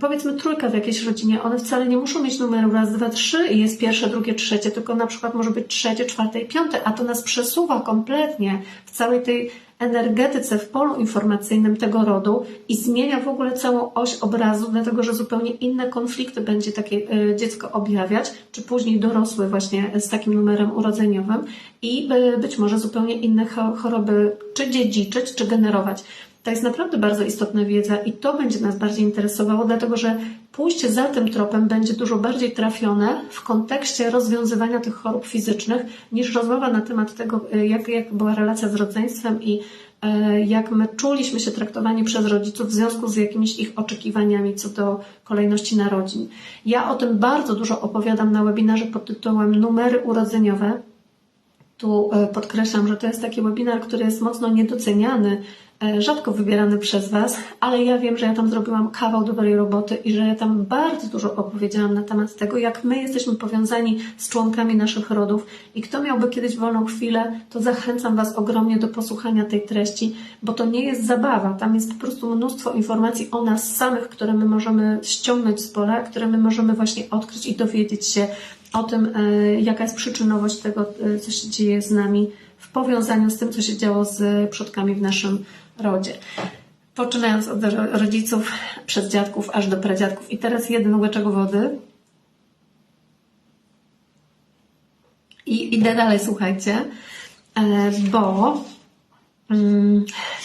powiedzmy trójka w jakiejś rodzinie, one wcale nie muszą mieć numeru raz, dwa, trzy i jest pierwsze, drugie, trzecie, tylko na przykład może być trzecie, czwarte i piąte, a to nas przesuwa kompletnie w całej tej energetyce, w polu informacyjnym tego rodu i zmienia w ogóle całą oś obrazu, dlatego że zupełnie inne konflikty będzie takie dziecko objawiać, czy później dorosły właśnie z takim numerem urodzeniowym i być może zupełnie inne choroby czy dziedziczyć, czy generować. To jest naprawdę bardzo istotna wiedza i to będzie nas bardziej interesowało, dlatego że pójście za tym tropem będzie dużo bardziej trafione w kontekście rozwiązywania tych chorób fizycznych niż rozmowa na temat tego, jak była relacja z rodzeństwem i jak my czuliśmy się traktowani przez rodziców w związku z jakimiś ich oczekiwaniami co do kolejności narodzin. Ja o tym bardzo dużo opowiadam na webinarze pod tytułem Numery urodzeniowe. Tu podkreślam, że to jest taki webinar, który jest mocno niedoceniany, rzadko wybierany przez Was, ale ja wiem, że ja tam zrobiłam kawał dobrej roboty i że ja tam bardzo dużo opowiedziałam na temat tego, jak my jesteśmy powiązani z członkami naszych rodów i kto miałby kiedyś wolną chwilę, to zachęcam Was ogromnie do posłuchania tej treści, bo to nie jest zabawa, tam jest po prostu mnóstwo informacji o nas samych, które my możemy ściągnąć z pola, które my możemy właśnie odkryć i dowiedzieć się o tym, jaka jest przyczynowość tego, co się dzieje z nami w powiązaniu z tym, co się działo z przodkami w naszym rodzie. Poczynając od rodziców, przez dziadków, aż do pradziadków. I teraz jeden łyczek wody. I idę dalej, słuchajcie, bo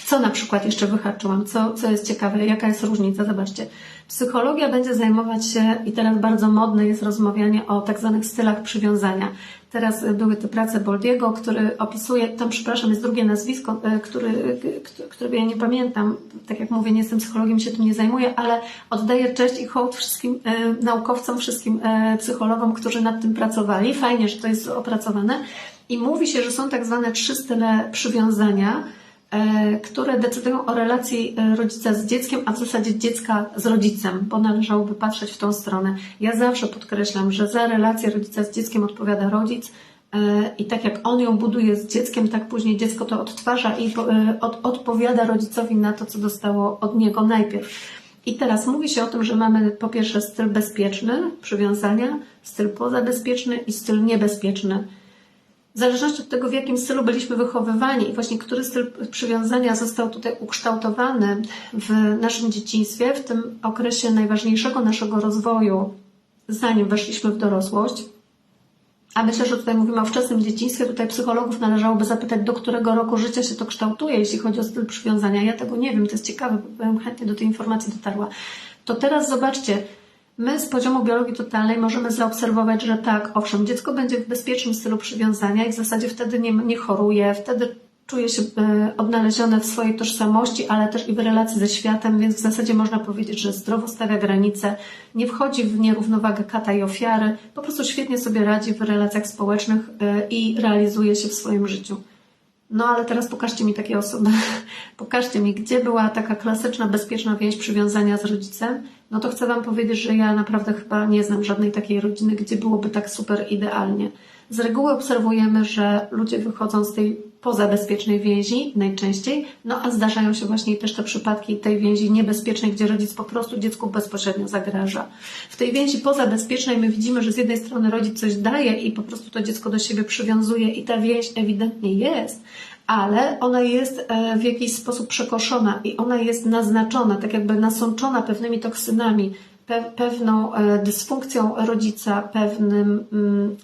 co na przykład jeszcze wyhaczyłam, co jest ciekawe, jaka jest różnica, zobaczcie. Psychologia będzie zajmować się, i teraz bardzo modne jest rozmawianie o tak zwanych stylach przywiązania. Teraz były te prace Boldiego, który opisuje, tam przepraszam, jest drugie nazwisko, którego ja nie pamiętam, tak jak mówię, nie jestem psychologiem, się tym nie zajmuję, ale oddaję cześć i hołd wszystkim naukowcom, wszystkim psychologom, którzy nad tym pracowali. Fajnie, że to jest opracowane. I mówi się, że są tak zwane 3 style przywiązania, które decydują o relacji rodzica z dzieckiem, a w zasadzie dziecka z rodzicem, bo należałoby patrzeć w tą stronę. Ja zawsze podkreślam, że za relację rodzica z dzieckiem odpowiada rodzic i tak jak on ją buduje z dzieckiem, tak później dziecko to odtwarza i odpowiada rodzicowi na to, co dostało od niego najpierw. I teraz mówi się o tym, że mamy po pierwsze styl bezpieczny przywiązania, styl pozabezpieczny i styl niebezpieczny. W zależności od tego, w jakim stylu byliśmy wychowywani i właśnie który styl przywiązania został tutaj ukształtowany w naszym dzieciństwie, w tym okresie najważniejszego naszego rozwoju, zanim weszliśmy w dorosłość, a myślę, że tutaj mówimy o wczesnym dzieciństwie, tutaj psychologów należałoby zapytać, do którego roku życia się to kształtuje, jeśli chodzi o styl przywiązania. Ja tego nie wiem, to jest ciekawe, bo bym chętnie do tej informacji dotarła. To teraz zobaczcie, my z poziomu biologii totalnej możemy zaobserwować, że tak, owszem, dziecko będzie w bezpiecznym stylu przywiązania i w zasadzie wtedy nie choruje, wtedy czuje się odnalezione w swojej tożsamości, ale też i w relacji ze światem, więc w zasadzie można powiedzieć, że zdrowo stawia granice, nie wchodzi w nierównowagę kata i ofiary, po prostu świetnie sobie radzi w relacjach społecznych i realizuje się w swoim życiu. No ale teraz pokażcie mi takie osoby, pokażcie mi, gdzie była taka klasyczna, bezpieczna więź przywiązania z rodzicem. No to chcę Wam powiedzieć, że ja naprawdę chyba nie znam żadnej takiej rodziny, gdzie byłoby tak super idealnie. Z reguły obserwujemy, że ludzie wychodzą z tej pozabezpiecznej więzi najczęściej, no a zdarzają się właśnie też te przypadki tej więzi niebezpiecznej, gdzie rodzic po prostu dziecku bezpośrednio zagraża. W tej więzi pozabezpiecznej my widzimy, że z jednej strony rodzic coś daje i po prostu to dziecko do siebie przywiązuje i ta więź ewidentnie jest, ale ona jest w jakiś sposób przekoszona i ona jest naznaczona, tak jakby nasączona pewnymi toksynami, pewną dysfunkcją rodzica, pewnym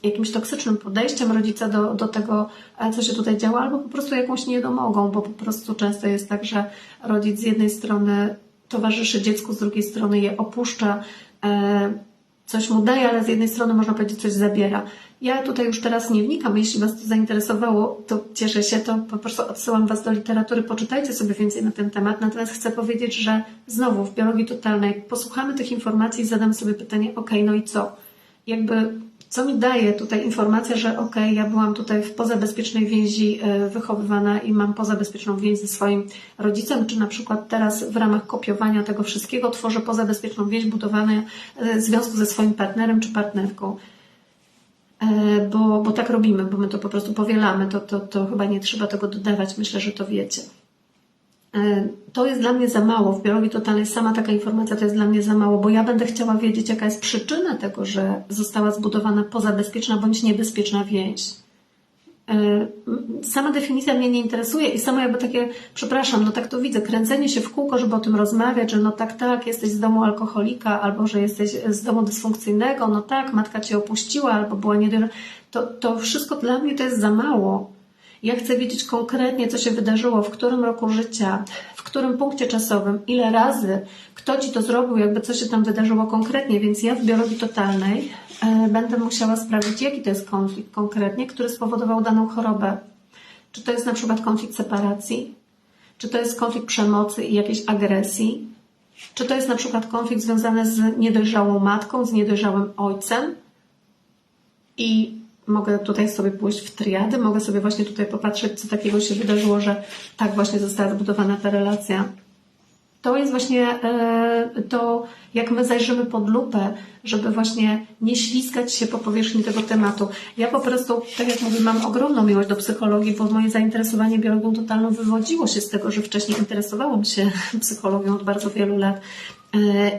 jakimś toksycznym podejściem rodzica do tego, co się tutaj działa, albo po prostu jakąś niedomogą, bo po prostu często jest tak, że rodzic z jednej strony towarzyszy dziecku, z drugiej strony je opuszcza, coś mu daje, ale z jednej strony można powiedzieć coś zabiera. Ja tutaj już teraz nie wnikam, jeśli Was to zainteresowało, to cieszę się, to po prostu odsyłam Was do literatury, poczytajcie sobie więcej na ten temat, natomiast chcę powiedzieć, że znowu w biologii totalnej posłuchamy tych informacji i zadam sobie pytanie, no i co? Co mi daje tutaj informacja, że ja byłam tutaj w pozabezpiecznej więzi wychowywana i mam pozabezpieczną więź ze swoim rodzicem, czy na przykład teraz w ramach kopiowania tego wszystkiego tworzę pozabezpieczną więź budowaną w związku ze swoim partnerem czy partnerką. Bo tak robimy, bo my to po prostu powielamy, to chyba nie trzeba tego dodawać, myślę, że to wiecie. To jest dla mnie za mało. W biologii totalnej sama taka informacja to jest dla mnie za mało, bo ja będę chciała wiedzieć, jaka jest przyczyna tego, że została zbudowana pozabezpieczna bądź niebezpieczna więź. Sama definicja mnie nie interesuje i samo jakby takie, przepraszam, no tak to widzę, kręcenie się w kółko, żeby o tym rozmawiać, że no tak, jesteś z domu alkoholika, albo że jesteś z domu dysfunkcyjnego, no tak, matka cię opuściła, albo była to wszystko dla mnie to jest za mało. Ja chcę wiedzieć konkretnie, co się wydarzyło, w którym roku życia, w którym punkcie czasowym, ile razy, kto ci to zrobił, jakby co się tam wydarzyło konkretnie, więc ja w biologii totalnej będę musiała sprawdzić, jaki to jest konflikt konkretnie, który spowodował daną chorobę. Czy to jest na przykład konflikt separacji? Czy to jest konflikt przemocy i jakiejś agresji? Czy to jest na przykład konflikt związany z niedojrzałą matką, z niedojrzałym ojcem? I mogę tutaj sobie pójść w triady, mogę sobie właśnie tutaj popatrzeć, co takiego się wydarzyło, że tak właśnie została zbudowana ta relacja. To jest właśnie to, jak my zajrzymy pod lupę, żeby właśnie nie ślizgać się po powierzchni tego tematu. Ja po prostu, tak jak mówię, mam ogromną miłość do psychologii, bo moje zainteresowanie biologią totalną wywodziło się z tego, że wcześniej interesowałam się psychologią od bardzo wielu lat.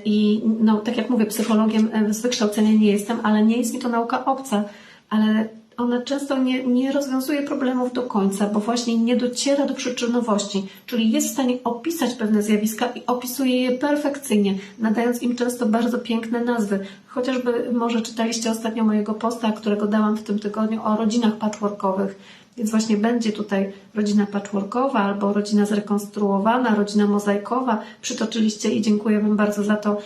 I no, tak jak mówię, psychologiem z wykształcenia nie jestem, ale nie jest mi to nauka obca, ale ona często nie rozwiązuje problemów do końca, bo właśnie nie dociera do przyczynowości, czyli jest w stanie opisać pewne zjawiska i opisuje je perfekcyjnie, nadając im często bardzo piękne nazwy. Chociażby może czytaliście ostatnio mojego posta, którego dałam w tym tygodniu o rodzinach patchworkowych. Więc właśnie będzie tutaj rodzina patchworkowa albo rodzina zrekonstruowana, rodzina mozaikowa. Przytoczyliście i dziękuję Wam bardzo za to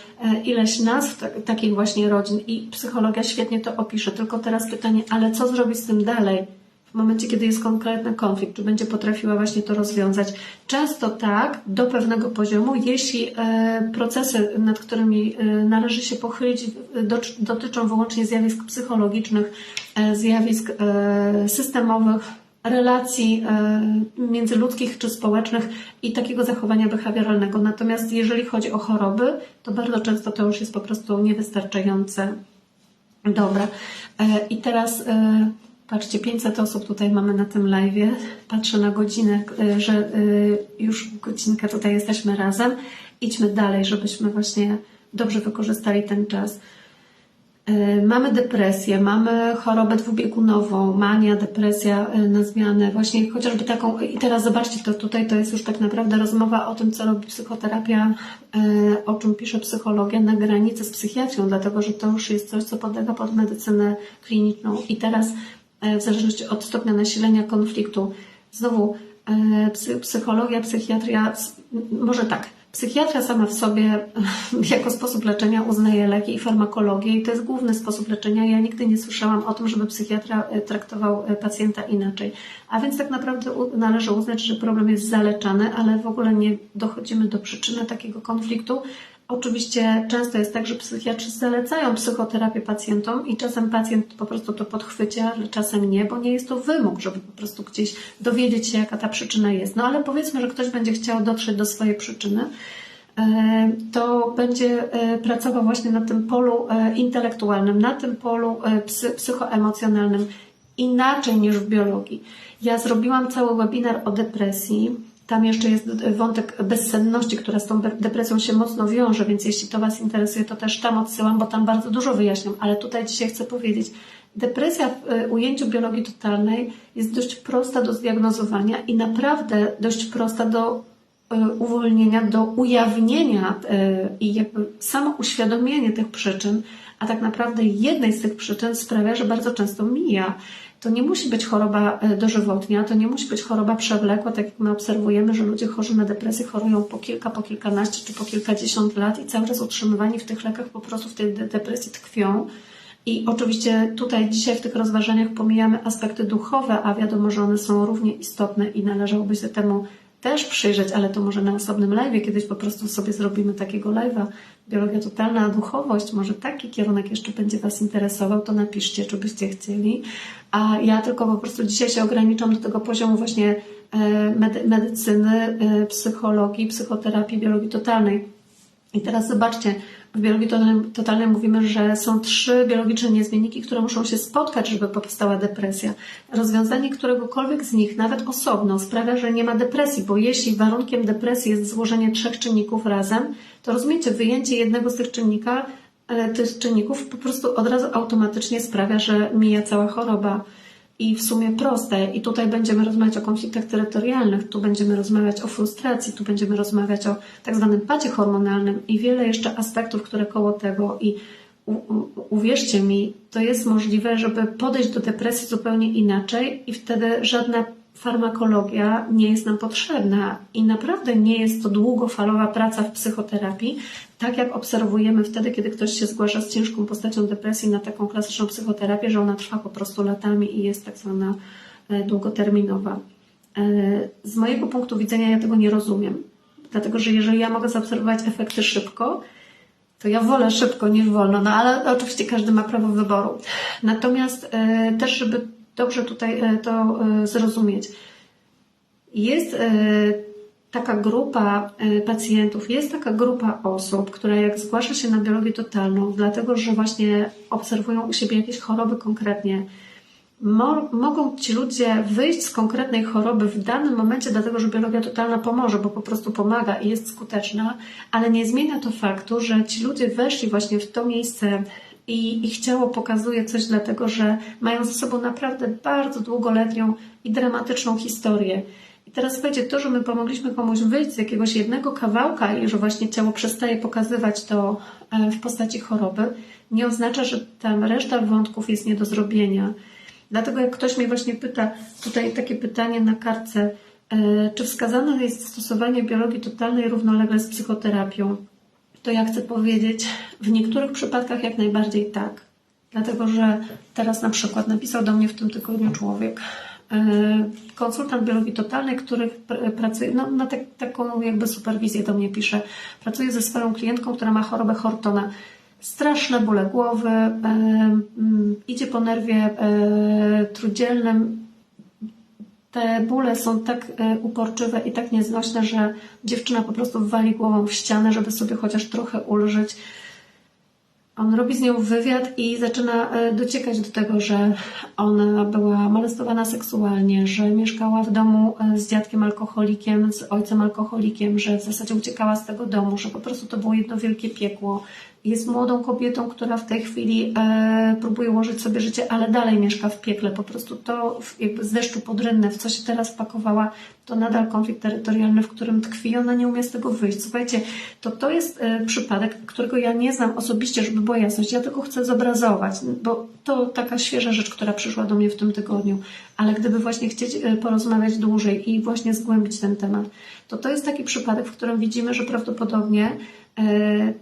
ileś nazw takich właśnie rodzin i psychologia świetnie to opisze. Tylko teraz pytanie, ale co zrobić z tym dalej? W momencie, kiedy jest konkretny konflikt, czy będzie potrafiła właśnie to rozwiązać? Często tak, do pewnego poziomu, jeśli procesy, nad którymi należy się pochylić, dotyczą wyłącznie zjawisk psychologicznych, zjawisk systemowych, relacji międzyludzkich czy społecznych i takiego zachowania behawioralnego. Natomiast jeżeli chodzi o choroby, to bardzo często to już jest po prostu niewystarczające. Dobra. I teraz patrzcie, 500 osób tutaj mamy na tym live'ie. Patrzę na godzinę, że już godzinkę tutaj jesteśmy razem. Idźmy dalej, żebyśmy właśnie dobrze wykorzystali ten czas. Mamy depresję, mamy chorobę dwubiegunową, mania, depresja na zmianę, właśnie chociażby taką, i teraz zobaczcie, to tutaj to jest już tak naprawdę rozmowa o tym, co robi psychoterapia, o czym pisze psychologia na granicy z psychiatrią, dlatego że to już jest coś, co podlega pod medycynę kliniczną i teraz w zależności od stopnia nasilenia konfliktu, znowu psychologia, psychiatria, może tak, psychiatria sama w sobie jako sposób leczenia uznaje leki i farmakologię i to jest główny sposób leczenia. Ja nigdy nie słyszałam o tym, żeby psychiatra traktował pacjenta inaczej. A więc tak naprawdę należy uznać, że problem jest zaleczany, ale w ogóle nie dochodzimy do przyczyny takiego konfliktu. Oczywiście często jest tak, że psychiatrzy zalecają psychoterapię pacjentom i czasem pacjent po prostu to podchwycia, ale czasem nie, bo nie jest to wymóg, żeby po prostu gdzieś dowiedzieć się, jaka ta przyczyna jest. No ale powiedzmy, że ktoś będzie chciał dotrzeć do swojej przyczyny, to będzie pracował właśnie na tym polu intelektualnym, na tym polu psychoemocjonalnym inaczej niż w biologii. Ja zrobiłam cały webinar o depresji. Tam jeszcze jest wątek bezsenności, która z tą depresją się mocno wiąże, więc jeśli to Was interesuje, to też tam odsyłam, bo tam bardzo dużo wyjaśniam. Ale tutaj dzisiaj chcę powiedzieć, depresja w ujęciu biologii totalnej jest dość prosta do zdiagnozowania i naprawdę dość prosta do uwolnienia, do ujawnienia i jakby samo uświadomienie tych przyczyn, a tak naprawdę jednej z tych przyczyn sprawia, że bardzo często mija. To nie musi być choroba dożywotnia, to nie musi być choroba przewlekła, tak jak my obserwujemy, że ludzie chorzy na depresję chorują po kilka, po kilkanaście czy po kilkadziesiąt lat i cały czas utrzymywani w tych lekach po prostu w tej depresji tkwią. I oczywiście tutaj dzisiaj w tych rozważaniach pomijamy aspekty duchowe, a wiadomo, że one są równie istotne i należałoby się temu też przyjrzeć, ale to może na osobnym live'ie, kiedyś po prostu sobie zrobimy takiego live'a. Biologia totalna, a duchowość, może taki kierunek jeszcze będzie Was interesował, to napiszcie, czy byście chcieli. A ja tylko po prostu dzisiaj się ograniczam do tego poziomu właśnie medycyny, psychologii, psychoterapii, biologii totalnej. I teraz zobaczcie, w biologii totalnej mówimy, że są 3 biologiczne niezmienniki, które muszą się spotkać, żeby powstała depresja. Rozwiązanie któregokolwiek z nich, nawet osobno, sprawia, że nie ma depresji, bo jeśli warunkiem depresji jest złożenie 3 czynników razem, to rozumiecie, wyjęcie jednego z tych czynników po prostu od razu automatycznie sprawia, że mija cała choroba. I w sumie proste. I tutaj będziemy rozmawiać o konfliktach terytorialnych, tu będziemy rozmawiać o frustracji, tu będziemy rozmawiać o tak zwanym pacie hormonalnym i wiele jeszcze aspektów, które koło tego. I uwierzcie mi, to jest możliwe, żeby podejść do depresji zupełnie inaczej i wtedy żadna farmakologia nie jest nam potrzebna i naprawdę nie jest to długofalowa praca w psychoterapii, tak jak obserwujemy wtedy, kiedy ktoś się zgłasza z ciężką postacią depresji na taką klasyczną psychoterapię, że ona trwa po prostu latami i jest tak zwana długoterminowa. Z mojego punktu widzenia ja tego nie rozumiem, dlatego że jeżeli ja mogę zaobserwować efekty szybko, to ja wolę szybko niż wolno, no ale oczywiście każdy ma prawo wyboru. Natomiast też, żeby dobrze tutaj to zrozumieć. Jest taka grupa pacjentów, jest taka grupa osób, która jak zgłasza się na biologię totalną, dlatego że właśnie obserwują u siebie jakieś choroby konkretnie, mogą ci ludzie wyjść z konkretnej choroby w danym momencie, dlatego że biologia totalna pomoże, bo po prostu pomaga i jest skuteczna, ale nie zmienia to faktu, że ci ludzie weszli właśnie w to miejsce i ich ciało pokazuje coś dlatego, że mają ze sobą naprawdę bardzo długoletnią i dramatyczną historię. I teraz słuchajcie, to, że my pomogliśmy komuś wyjść z jakiegoś jednego kawałka i że właśnie ciało przestaje pokazywać to w postaci choroby, nie oznacza, że tam reszta wątków jest nie do zrobienia. Dlatego jak ktoś mnie właśnie pyta, tutaj takie pytanie na kartce, czy wskazane jest stosowanie biologii totalnej równolegle z psychoterapią, to ja chcę powiedzieć, w niektórych przypadkach jak najbardziej tak. Dlatego, że teraz na przykład napisał do mnie w tym tygodniu człowiek, konsultant biologii totalnej, który pracuje, no, na taką jakby superwizję do mnie pisze, pracuje ze swoją klientką, która ma chorobę Hortona. Straszne bóle głowy, idzie po nerwie trójdzielnym. Te bóle są tak uporczywe i tak nieznośne, że dziewczyna po prostu wali głową w ścianę, żeby sobie chociaż trochę ulżyć. On robi z nią wywiad i zaczyna dociekać do tego, że ona była molestowana seksualnie, że mieszkała w domu z dziadkiem alkoholikiem, z ojcem alkoholikiem, że w zasadzie uciekała z tego domu, że po prostu to było jedno wielkie piekło. Jest młodą kobietą, która w tej chwili próbuje ułożyć sobie życie, ale dalej mieszka w piekle. Po prostu to jakby z deszczu pod rynnę, w co się teraz wpakowała, to nadal konflikt terytorialny, w którym tkwi, ona nie umie z tego wyjść. Słuchajcie, to jest przypadek, którego ja nie znam osobiście, żeby była jasność. Ja tylko chcę zobrazować, bo to taka świeża rzecz, która przyszła do mnie w tym tygodniu. Ale gdyby właśnie chcieć porozmawiać dłużej i właśnie zgłębić ten temat, to jest taki przypadek, w którym widzimy, że prawdopodobnie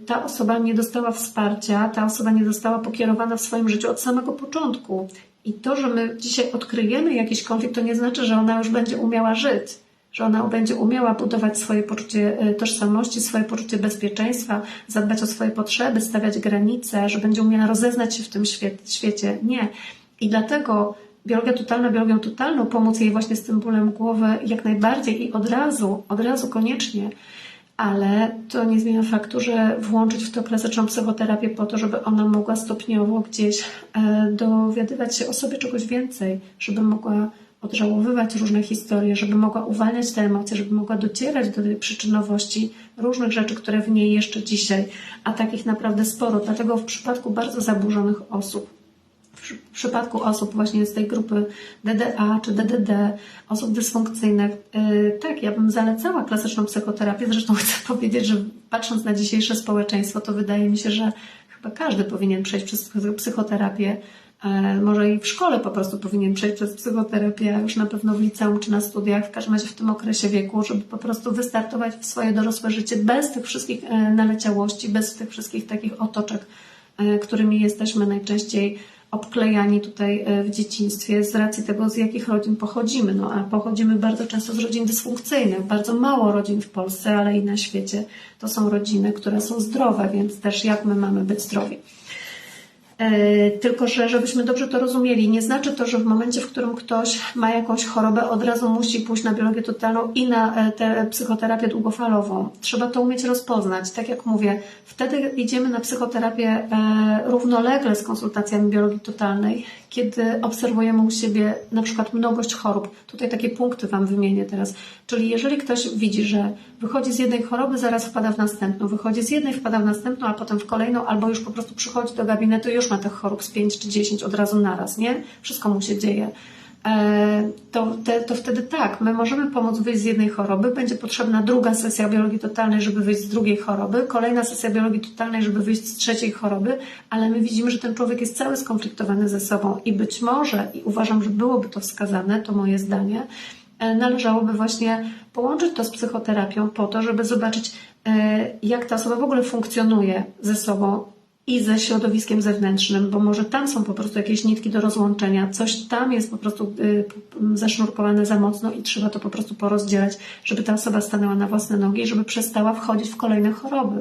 ta osoba nie dostała wsparcia, ta osoba nie została pokierowana w swoim życiu od samego początku. I to, że my dzisiaj odkryjemy jakiś konflikt, to nie znaczy, że ona już będzie umiała żyć, że ona będzie umiała budować swoje poczucie tożsamości, swoje poczucie bezpieczeństwa, zadbać o swoje potrzeby, stawiać granice, że będzie umiała rozeznać się w tym świecie. Nie. I dlatego biologią totalną, pomóc jej właśnie z tym bólem głowy jak najbardziej i od razu koniecznie. Ale to nie zmienia faktu, że włączyć w to klasyczną psychoterapię po to, żeby ona mogła stopniowo gdzieś dowiadywać się o sobie czegoś więcej, żeby mogła odżałowywać różne historie, żeby mogła uwalniać te emocje, żeby mogła docierać do tej przyczynowości różnych rzeczy, które w niej jeszcze dzisiaj, a takich naprawdę sporo. Dlatego w przypadku bardzo zaburzonych osób, w przypadku osób właśnie z tej grupy DDA czy DDD, osób dysfunkcyjnych, tak, ja bym zalecała klasyczną psychoterapię. Zresztą chcę powiedzieć, że patrząc na dzisiejsze społeczeństwo, to wydaje mi się, że chyba każdy powinien przejść przez psychoterapię. Może i w szkole po prostu powinien przejść przez psychoterapię, już na pewno w liceum czy na studiach, w każdym razie w tym okresie wieku, żeby po prostu wystartować w swoje dorosłe życie bez tych wszystkich naleciałości, bez tych wszystkich takich otoczek, którymi jesteśmy najczęściej obklejani tutaj w dzieciństwie z racji tego, z jakich rodzin pochodzimy. No, a pochodzimy bardzo często z rodzin dysfunkcyjnych. Bardzo mało rodzin w Polsce, ale i na świecie to są rodziny, które są zdrowe, więc też jak my mamy być zdrowi. Tylko, że żebyśmy dobrze to rozumieli, nie znaczy to, że w momencie, w którym ktoś ma jakąś chorobę, od razu musi pójść na biologię totalną i na tę psychoterapię długofalową. Trzeba to umieć rozpoznać. Tak jak mówię, wtedy idziemy na psychoterapię równolegle z konsultacjami biologii totalnej, kiedy obserwujemy u siebie na przykład mnogość chorób. Tutaj takie punkty Wam wymienię teraz. Czyli jeżeli ktoś widzi, że wychodzi z jednej choroby, zaraz wpada w następną, wychodzi z jednej, wpada w następną, a potem w kolejną, albo już po prostu przychodzi do gabinetu i już ma tych chorób z 5 czy 10 od razu naraz, nie? Wszystko mu się dzieje. To wtedy tak, my możemy pomóc wyjść z jednej choroby, będzie potrzebna druga sesja biologii totalnej, żeby wyjść z drugiej choroby, kolejna sesja biologii totalnej, żeby wyjść z trzeciej choroby, ale my widzimy, że ten człowiek jest cały skonfliktowany ze sobą i być może, i uważam, że byłoby to wskazane, to moje zdanie, należałoby właśnie połączyć to z psychoterapią po to, żeby zobaczyć, jak ta osoba w ogóle funkcjonuje ze sobą i ze środowiskiem zewnętrznym, bo może tam są po prostu jakieś nitki do rozłączenia, coś tam jest po prostu zasznurkowane za mocno i trzeba to po prostu porozdzielać, żeby ta osoba stanęła na własne nogi i żeby przestała wchodzić w kolejne choroby.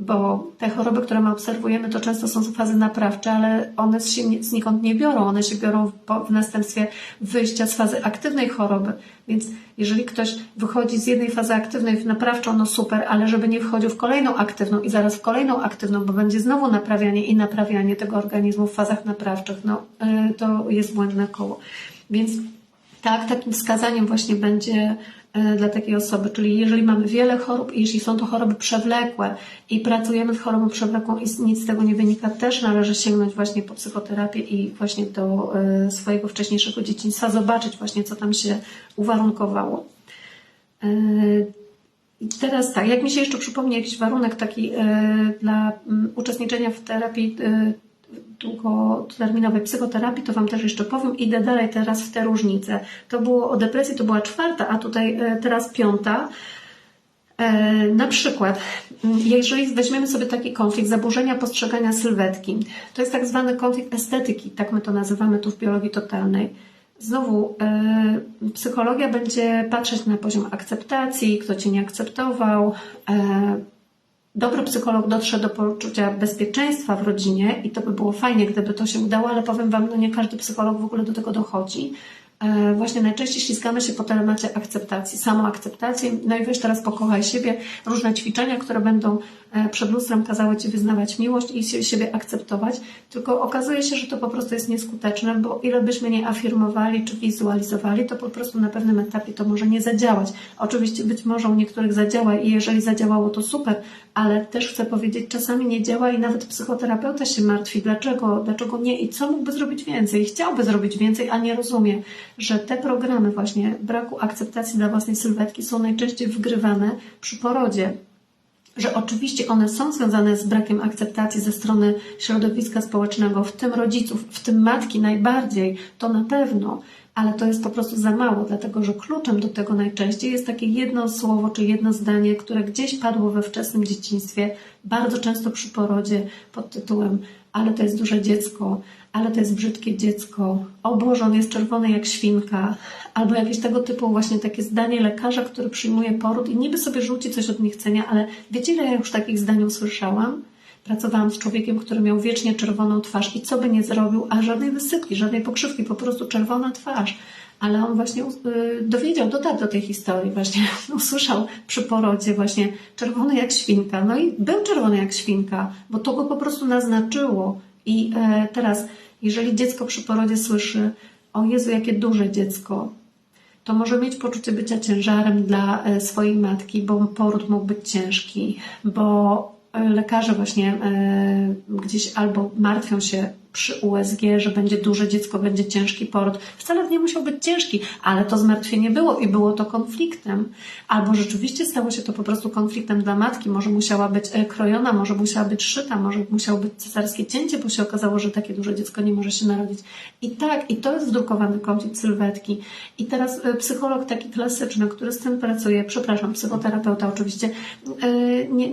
Bo te choroby, które my obserwujemy, to często są fazy naprawcze, ale one się znikąd nie biorą. One się biorą w następstwie wyjścia z fazy aktywnej choroby. Więc jeżeli ktoś wychodzi z jednej fazy aktywnej w naprawczą, no super, ale żeby nie wchodził w kolejną aktywną i zaraz w kolejną aktywną, bo będzie znowu naprawianie i naprawianie tego organizmu w fazach naprawczych, no to jest błędne koło. Więc tak, takim wskazaniem właśnie będzie dla takiej osoby, czyli jeżeli mamy wiele chorób i jeśli są to choroby przewlekłe i pracujemy z chorobą przewlekłą i nic z tego nie wynika, też należy sięgnąć właśnie po psychoterapię i właśnie do swojego wcześniejszego dzieciństwa, zobaczyć właśnie, co tam się uwarunkowało. I teraz tak, jak mi się jeszcze przypomni jakiś warunek taki dla uczestniczenia w terapii długoterminowej psychoterapii, to Wam też jeszcze powiem. Idę dalej teraz w te różnice. To było o depresji, to była 4, a tutaj teraz 5. Na przykład, jeżeli weźmiemy sobie taki konflikt zaburzenia postrzegania sylwetki, to jest tak zwany konflikt estetyki, tak my to nazywamy tu w biologii totalnej. Znowu psychologia będzie patrzeć na poziom akceptacji, kto Cię nie akceptował. Dobry psycholog dotrze do poczucia bezpieczeństwa w rodzinie i to by było fajnie, gdyby to się udało, ale powiem Wam, no nie każdy psycholog w ogóle do tego dochodzi. Właśnie najczęściej ślizgamy się po temacie akceptacji, samoakceptacji. No i weź teraz pokochaj siebie, różne ćwiczenia, które będą przed lustrem kazały Ci wyznawać miłość i siebie akceptować. Tylko okazuje się, że to po prostu jest nieskuteczne, bo ile byśmy nie afirmowali czy wizualizowali, to po prostu na pewnym etapie to może nie zadziałać. Oczywiście być może u niektórych zadziała i jeżeli zadziałało, to super, ale też chcę powiedzieć, czasami nie działa i nawet psychoterapeuta się martwi. Dlaczego nie i co mógłby zrobić więcej? Chciałby zrobić więcej, a nie rozumie, że te programy właśnie braku akceptacji dla własnej sylwetki są najczęściej wgrywane przy porodzie. Że oczywiście one są związane z brakiem akceptacji ze strony środowiska społecznego, w tym rodziców, w tym matki najbardziej, to na pewno, ale to jest po prostu za mało, dlatego że kluczem do tego najczęściej jest takie jedno słowo czy jedno zdanie, które gdzieś padło we wczesnym dzieciństwie, bardzo często przy porodzie pod tytułem ale to jest duże dziecko, ale to jest brzydkie dziecko, o Boże, on jest czerwony jak świnka, albo jakieś tego typu właśnie takie zdanie lekarza, który przyjmuje poród i niby sobie rzuci coś od niechcenia, ale wiecie, ile ja już takich zdań usłyszałam? Pracowałam z człowiekiem, który miał wiecznie czerwoną twarz i co by nie zrobił, a żadnej wysypki, żadnej pokrzywki, po prostu czerwona twarz. Ale on właśnie dotarł do tej historii, właśnie usłyszał przy porodzie właśnie czerwony jak świnka. No i był czerwony jak świnka, bo to go po prostu naznaczyło. I teraz, jeżeli dziecko przy porodzie słyszy, o Jezu, jakie duże dziecko, to może mieć poczucie bycia ciężarem dla swojej matki, bo poród mógł być ciężki, bo lekarze właśnie gdzieś albo martwią się przy USG, że będzie duże dziecko, będzie ciężki poród. Wcale nie musiał być ciężki, ale to zmartwienie było i było to konfliktem. Albo rzeczywiście stało się to po prostu konfliktem dla matki. Może musiała być krojona, może musiała być szyta, może musiało być cesarskie cięcie, bo się okazało, że takie duże dziecko nie może się narodzić. I tak, i to jest wdrukowany konflikt sylwetki. I teraz psycholog taki klasyczny, który z tym pracuje, psychoterapeuta oczywiście,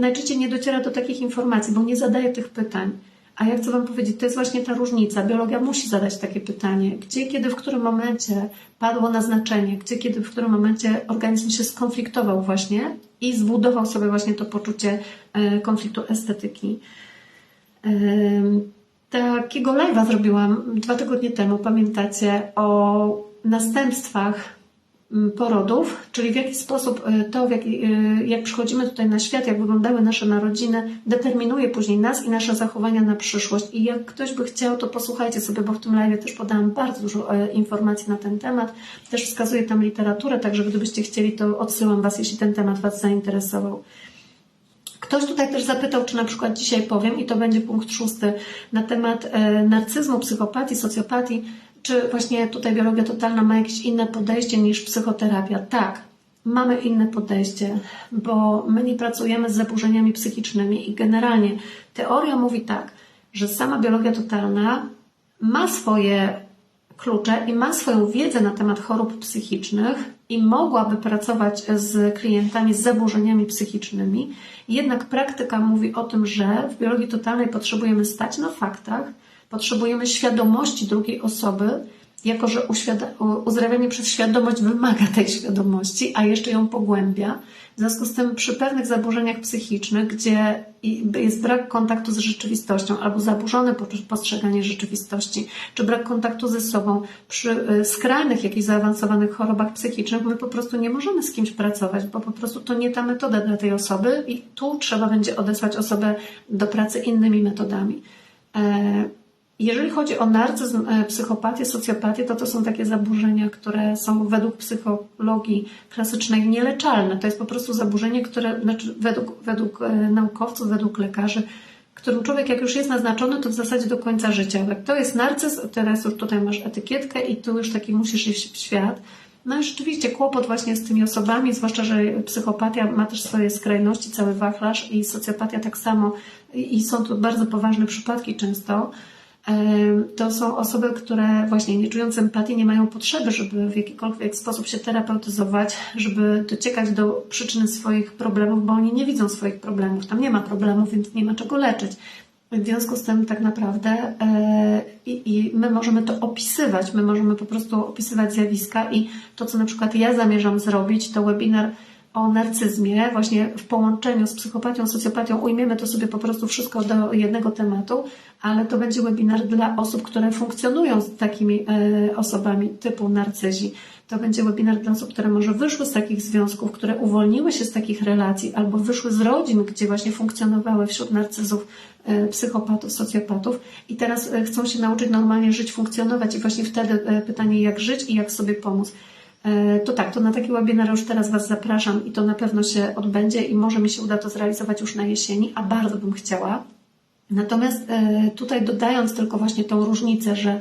najczęściej nie dociera do takich informacji, bo nie zadaje tych pytań. A ja chcę Wam powiedzieć, to jest właśnie ta różnica. Biologia musi zadać takie pytanie, gdzie, kiedy, w którym momencie padło naznaczenie, gdzie, kiedy, w którym momencie organizm się skonfliktował właśnie i zbudował sobie właśnie to poczucie konfliktu estetyki. Takiego live'a zrobiłam 2 tygodnie temu, pamiętacie, o następstwach porodów, czyli w jaki sposób to, jak przychodzimy tutaj na świat, jak wyglądały nasze narodziny, determinuje później nas i nasze zachowania na przyszłość. I jak ktoś by chciał, to posłuchajcie sobie, bo w tym live też podałam bardzo dużo informacji na ten temat. Też wskazuję tam literaturę, także gdybyście chcieli, to odsyłam Was, jeśli ten temat Was zainteresował. Ktoś tutaj też zapytał, czy na przykład dzisiaj powiem, i to będzie punkt 6, na temat narcyzmu, psychopatii, socjopatii, czy właśnie tutaj biologia totalna ma jakieś inne podejście niż psychoterapia. Tak, mamy inne podejście, bo my nie pracujemy z zaburzeniami psychicznymi i generalnie teoria mówi tak, że sama biologia totalna ma swoje klucze i ma swoją wiedzę na temat chorób psychicznych i mogłaby pracować z klientami z zaburzeniami psychicznymi. Jednak praktyka mówi o tym, że w biologii totalnej potrzebujemy stać na faktach, potrzebujemy świadomości drugiej osoby, jako że uzdrawianie przez świadomość wymaga tej świadomości, a jeszcze ją pogłębia. W związku z tym przy pewnych zaburzeniach psychicznych, gdzie jest brak kontaktu z rzeczywistością albo zaburzone postrzeganie rzeczywistości, czy brak kontaktu ze sobą, przy skrajnych jakichś zaawansowanych chorobach psychicznych, my po prostu nie możemy z kimś pracować, bo po prostu to nie ta metoda dla tej osoby i tu trzeba będzie odesłać osobę do pracy innymi metodami. Jeżeli chodzi o narcyzm, psychopatię, socjopatię, to są takie zaburzenia, które są według psychologii klasycznej nieleczalne. To jest po prostu zaburzenie, które według naukowców, według lekarzy, którym człowiek jak już jest naznaczony, to w zasadzie do końca życia. Jak to jest narcyzm, teraz już tutaj masz etykietkę i tu już taki musisz iść w świat. No i rzeczywiście kłopot właśnie z tymi osobami, zwłaszcza, że psychopatia ma też swoje skrajności, cały wachlarz i socjopatia tak samo i są tu bardzo poważne przypadki często. To są osoby, które właśnie nie czując empatii, nie mają potrzeby, żeby w jakikolwiek sposób się terapeutyzować, żeby dociekać do przyczyny swoich problemów, bo oni nie widzą swoich problemów. Tam nie ma problemów, więc nie ma czego leczyć. W związku z tym tak naprawdę i my możemy to opisywać, my możemy po prostu opisywać zjawiska i to, co na przykład ja zamierzam zrobić, to webinar o narcyzmie, właśnie w połączeniu z psychopatią, socjopatią, ujmiemy to sobie po prostu wszystko do jednego tematu, ale to będzie webinar dla osób, które funkcjonują z takimi osobami typu narcyzi. To będzie webinar dla osób, które może wyszły z takich związków, które uwolniły się z takich relacji, albo wyszły z rodzin, gdzie właśnie funkcjonowały wśród narcyzów, psychopatów, socjopatów i teraz chcą się nauczyć normalnie żyć, funkcjonować i właśnie wtedy pytanie, jak żyć i jak sobie pomóc. To tak, to na taki webinar już teraz Was zapraszam i to na pewno się odbędzie i może mi się uda to zrealizować już na jesieni, a bardzo bym chciała. Natomiast tutaj dodając tylko właśnie tą różnicę, że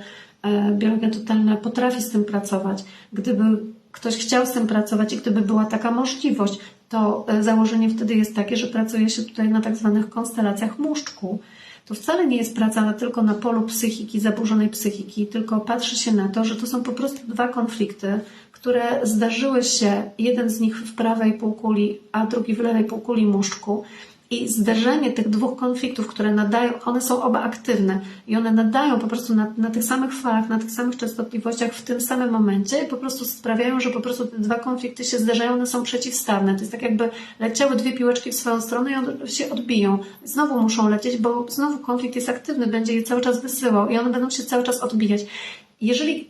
biologia totalna potrafi z tym pracować. Gdyby ktoś chciał z tym pracować i gdyby była taka możliwość, to założenie wtedy jest takie, że pracuje się tutaj na tak zwanych konstelacjach muszczku. To wcale nie jest praca tylko na polu psychiki, zaburzonej psychiki, tylko patrzy się na to, że to są po prostu 2 konflikty, które zdarzyły się, jeden z nich w prawej półkuli, a drugi w lewej półkuli muszczku. I zderzenie tych 2 konfliktów, które nadają, one są oba aktywne i one nadają po prostu na tych samych falach, na tych samych częstotliwościach w tym samym momencie i po prostu sprawiają, że po prostu te 2 konflikty się zderzają, one są przeciwstawne. To jest tak jakby leciały 2 piłeczki w swoją stronę i one się odbiją. Znowu muszą lecieć, bo znowu konflikt jest aktywny, będzie je cały czas wysyłał i one będą się cały czas odbijać. Jeżeli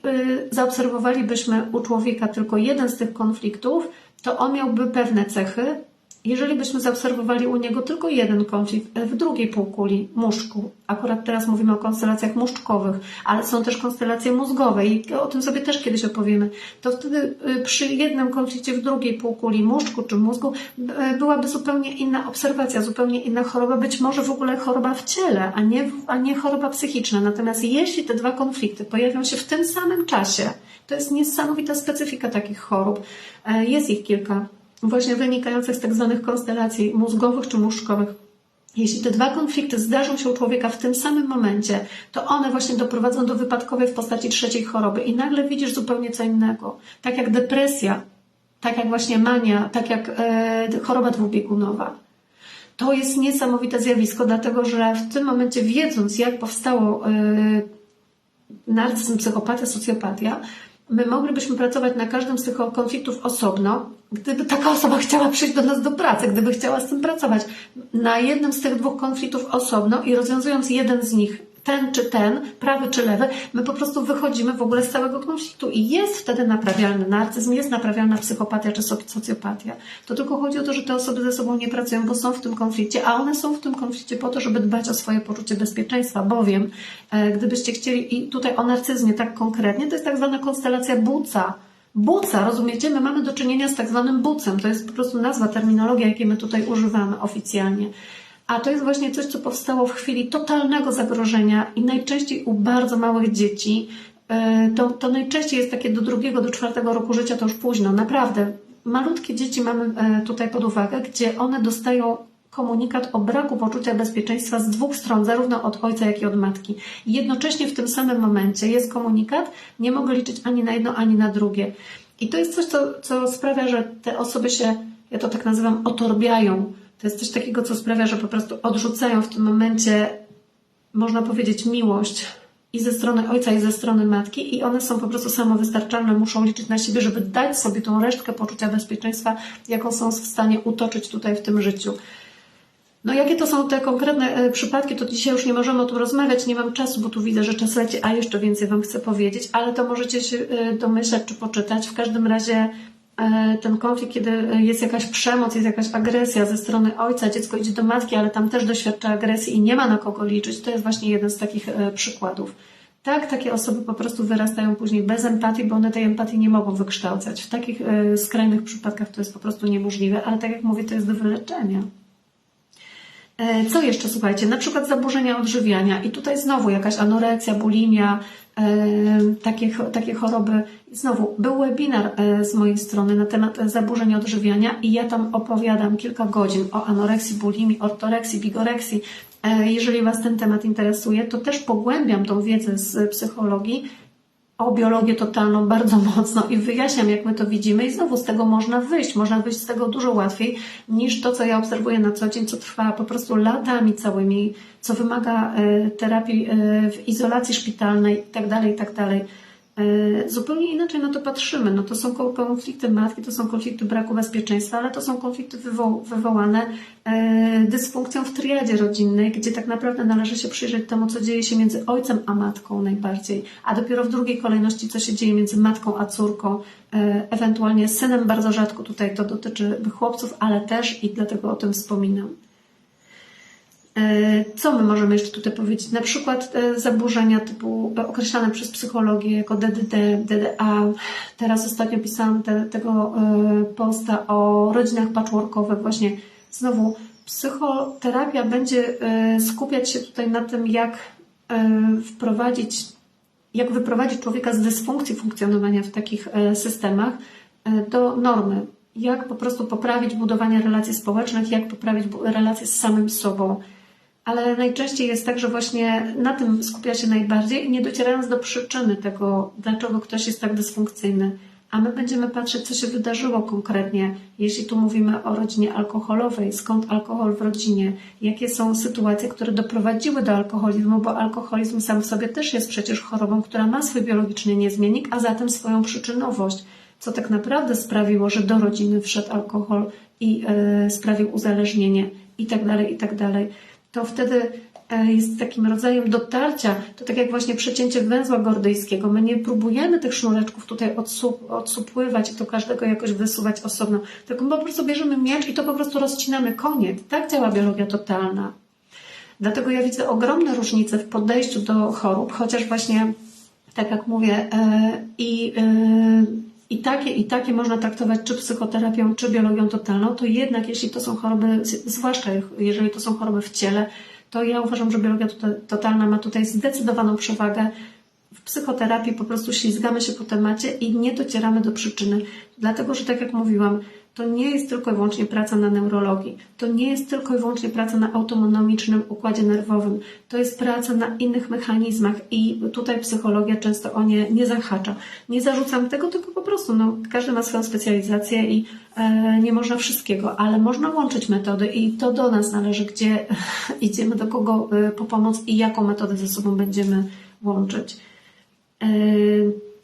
zaobserwowalibyśmy u człowieka tylko jeden z tych konfliktów, to on miałby pewne cechy. Jeżeli byśmy zaobserwowali u niego tylko jeden konflikt w drugiej półkuli, muszczku, akurat teraz mówimy o konstelacjach muszczkowych, ale są też konstelacje mózgowe i o tym sobie też kiedyś opowiemy, to wtedy przy jednym konflikcie w drugiej półkuli muszczku czy mózgu byłaby zupełnie inna obserwacja, zupełnie inna choroba, być może w ogóle choroba w ciele, a nie choroba psychiczna. Natomiast jeśli te 2 konflikty pojawią się w tym samym czasie, to jest niesamowita specyfika takich chorób, jest ich kilka, właśnie wynikających z tak zwanych konstelacji mózgowych czy muszczkowych. Jeśli te 2 konflikty zdarzą się u człowieka w tym samym momencie, to one właśnie doprowadzą do wypadkowej w postaci 3. choroby i nagle widzisz zupełnie co innego. Tak jak depresja, tak jak właśnie mania, tak jak choroba dwubiegunowa. To jest niesamowite zjawisko, dlatego że w tym momencie, wiedząc jak powstało narcyzm, psychopatia, socjopatia, my moglibyśmy pracować na każdym z tych konfliktów osobno, gdyby taka osoba chciała przyjść do nas do pracy, gdyby chciała z tym pracować. Na jednym z tych 2 konfliktów osobno i rozwiązując jeden z nich ten czy ten, prawy czy lewy, my po prostu wychodzimy w ogóle z całego konfliktu i jest wtedy naprawialny narcyzm, jest naprawialna psychopatia czy socjopatia. To tylko chodzi o to, że te osoby ze sobą nie pracują, bo są w tym konflikcie, a one są w tym konflikcie po to, żeby dbać o swoje poczucie bezpieczeństwa, bowiem gdybyście chcieli, i tutaj o narcyzmie tak konkretnie, to jest tak zwana konstelacja Buca. Buca, rozumiecie? My mamy do czynienia z tak zwanym bucem. To jest po prostu nazwa, terminologia, jakiej my tutaj używamy oficjalnie. A to jest właśnie coś, co powstało w chwili totalnego zagrożenia i najczęściej u bardzo małych dzieci. To najczęściej jest takie do 2., do 4. roku życia, to już późno. Naprawdę, malutkie dzieci mamy tutaj pod uwagę, gdzie one dostają komunikat o braku poczucia bezpieczeństwa z 2 stron, zarówno od ojca, jak i od matki. I jednocześnie w tym samym momencie jest komunikat, nie mogę liczyć ani na jedno, ani na drugie. I to jest coś, co sprawia, że te osoby się, ja to tak nazywam, otorbiają. To jest coś takiego, co sprawia, że po prostu odrzucają w tym momencie, można powiedzieć, miłość i ze strony ojca, i ze strony matki i one są po prostu samowystarczalne, muszą liczyć na siebie, żeby dać sobie tą resztkę poczucia bezpieczeństwa, jaką są w stanie utoczyć tutaj w tym życiu. No jakie to są te konkretne przypadki, to dzisiaj już nie możemy o tym rozmawiać, nie mam czasu, bo tu widzę, że czas leci, a jeszcze więcej Wam chcę powiedzieć, ale to możecie się domyślać czy poczytać. W każdym razie ten konflikt, kiedy jest jakaś przemoc, jest jakaś agresja ze strony ojca, dziecko idzie do matki, ale tam też doświadcza agresji i nie ma na kogo liczyć, to jest właśnie jeden z takich przykładów. Tak, takie osoby po prostu wyrastają później bez empatii, bo one tej empatii nie mogą wykształcać. W takich skrajnych przypadkach to jest po prostu niemożliwe, ale tak jak mówię, to jest do wyleczenia. Co jeszcze, słuchajcie, na przykład zaburzenia odżywiania i tutaj znowu jakaś anoreksja, bulimia, takie choroby. Znowu był webinar z mojej strony na temat zaburzeń odżywiania i ja tam opowiadam kilka godzin o anoreksji, bulimii, ortoreksji, bigoreksji. Jeżeli Was ten temat interesuje, to też pogłębiam tą wiedzę z psychologii o biologię totalną bardzo mocno i wyjaśniam, jak my to widzimy i znowu z tego można wyjść z tego dużo łatwiej niż to, co ja obserwuję na co dzień, co trwa po prostu latami całymi, co wymaga terapii w izolacji szpitalnej itd. Zupełnie inaczej na to patrzymy. No to są konflikty matki, to są konflikty braku bezpieczeństwa, ale to są konflikty wywołane dysfunkcją w triadzie rodzinnej, gdzie tak naprawdę należy się przyjrzeć temu, co dzieje się między ojcem a matką najbardziej, a dopiero w drugiej kolejności, co się dzieje między matką a córką, ewentualnie synem. Bardzo rzadko tutaj to dotyczy chłopców, ale też i dlatego o tym wspominam. Co my możemy jeszcze tutaj powiedzieć? Na przykład zaburzenia typu określane przez psychologię jako DDD, DDA. Teraz ostatnio pisałam tego posta o rodzinach patchworkowych. Właśnie znowu psychoterapia będzie skupiać się tutaj na tym, jak wyprowadzić człowieka z dysfunkcji funkcjonowania w takich systemach do normy. Jak po prostu poprawić budowanie relacji społecznych, jak poprawić relacje z samym sobą. Ale najczęściej jest tak, że właśnie na tym skupia się najbardziej, nie docierając do przyczyny tego, dlaczego ktoś jest tak dysfunkcyjny. A my będziemy patrzeć, co się wydarzyło konkretnie, jeśli tu mówimy o rodzinie alkoholowej, skąd alkohol w rodzinie, jakie są sytuacje, które doprowadziły do alkoholizmu, bo alkoholizm sam w sobie też jest przecież chorobą, która ma swój biologiczny niezmiennik, a zatem swoją przyczynowość, co tak naprawdę sprawiło, że do rodziny wszedł alkohol i sprawił uzależnienie itd. To wtedy jest takim rodzajem dotarcia, to tak jak właśnie przecięcie węzła gordyjskiego. My nie próbujemy tych sznureczków tutaj odsupływać i to każdego jakoś wysuwać osobno, tylko po prostu bierzemy miecz i to po prostu rozcinamy, koniec. Tak działa biologia totalna. Dlatego ja widzę ogromne różnice w podejściu do chorób, chociaż właśnie, tak jak mówię, i takie można traktować czy psychoterapią, czy biologią totalną, to jednak jeśli to są choroby, zwłaszcza jeżeli to są choroby w ciele, to ja uważam, że biologia totalna ma tutaj zdecydowaną przewagę. W psychoterapii po prostu ślizgamy się po temacie i nie docieramy do przyczyny. Dlatego, że tak jak mówiłam, to nie jest tylko i wyłącznie praca na neurologii. To nie jest tylko i wyłącznie praca na autonomicznym układzie nerwowym. To jest praca na innych mechanizmach i tutaj psychologia często o nie zahacza. Nie zarzucam tego, tylko po prostu każdy ma swoją specjalizację i nie można wszystkiego, ale można łączyć metody i to do nas należy, gdzie idziemy, do kogo po pomoc i jaką metodę ze sobą będziemy łączyć.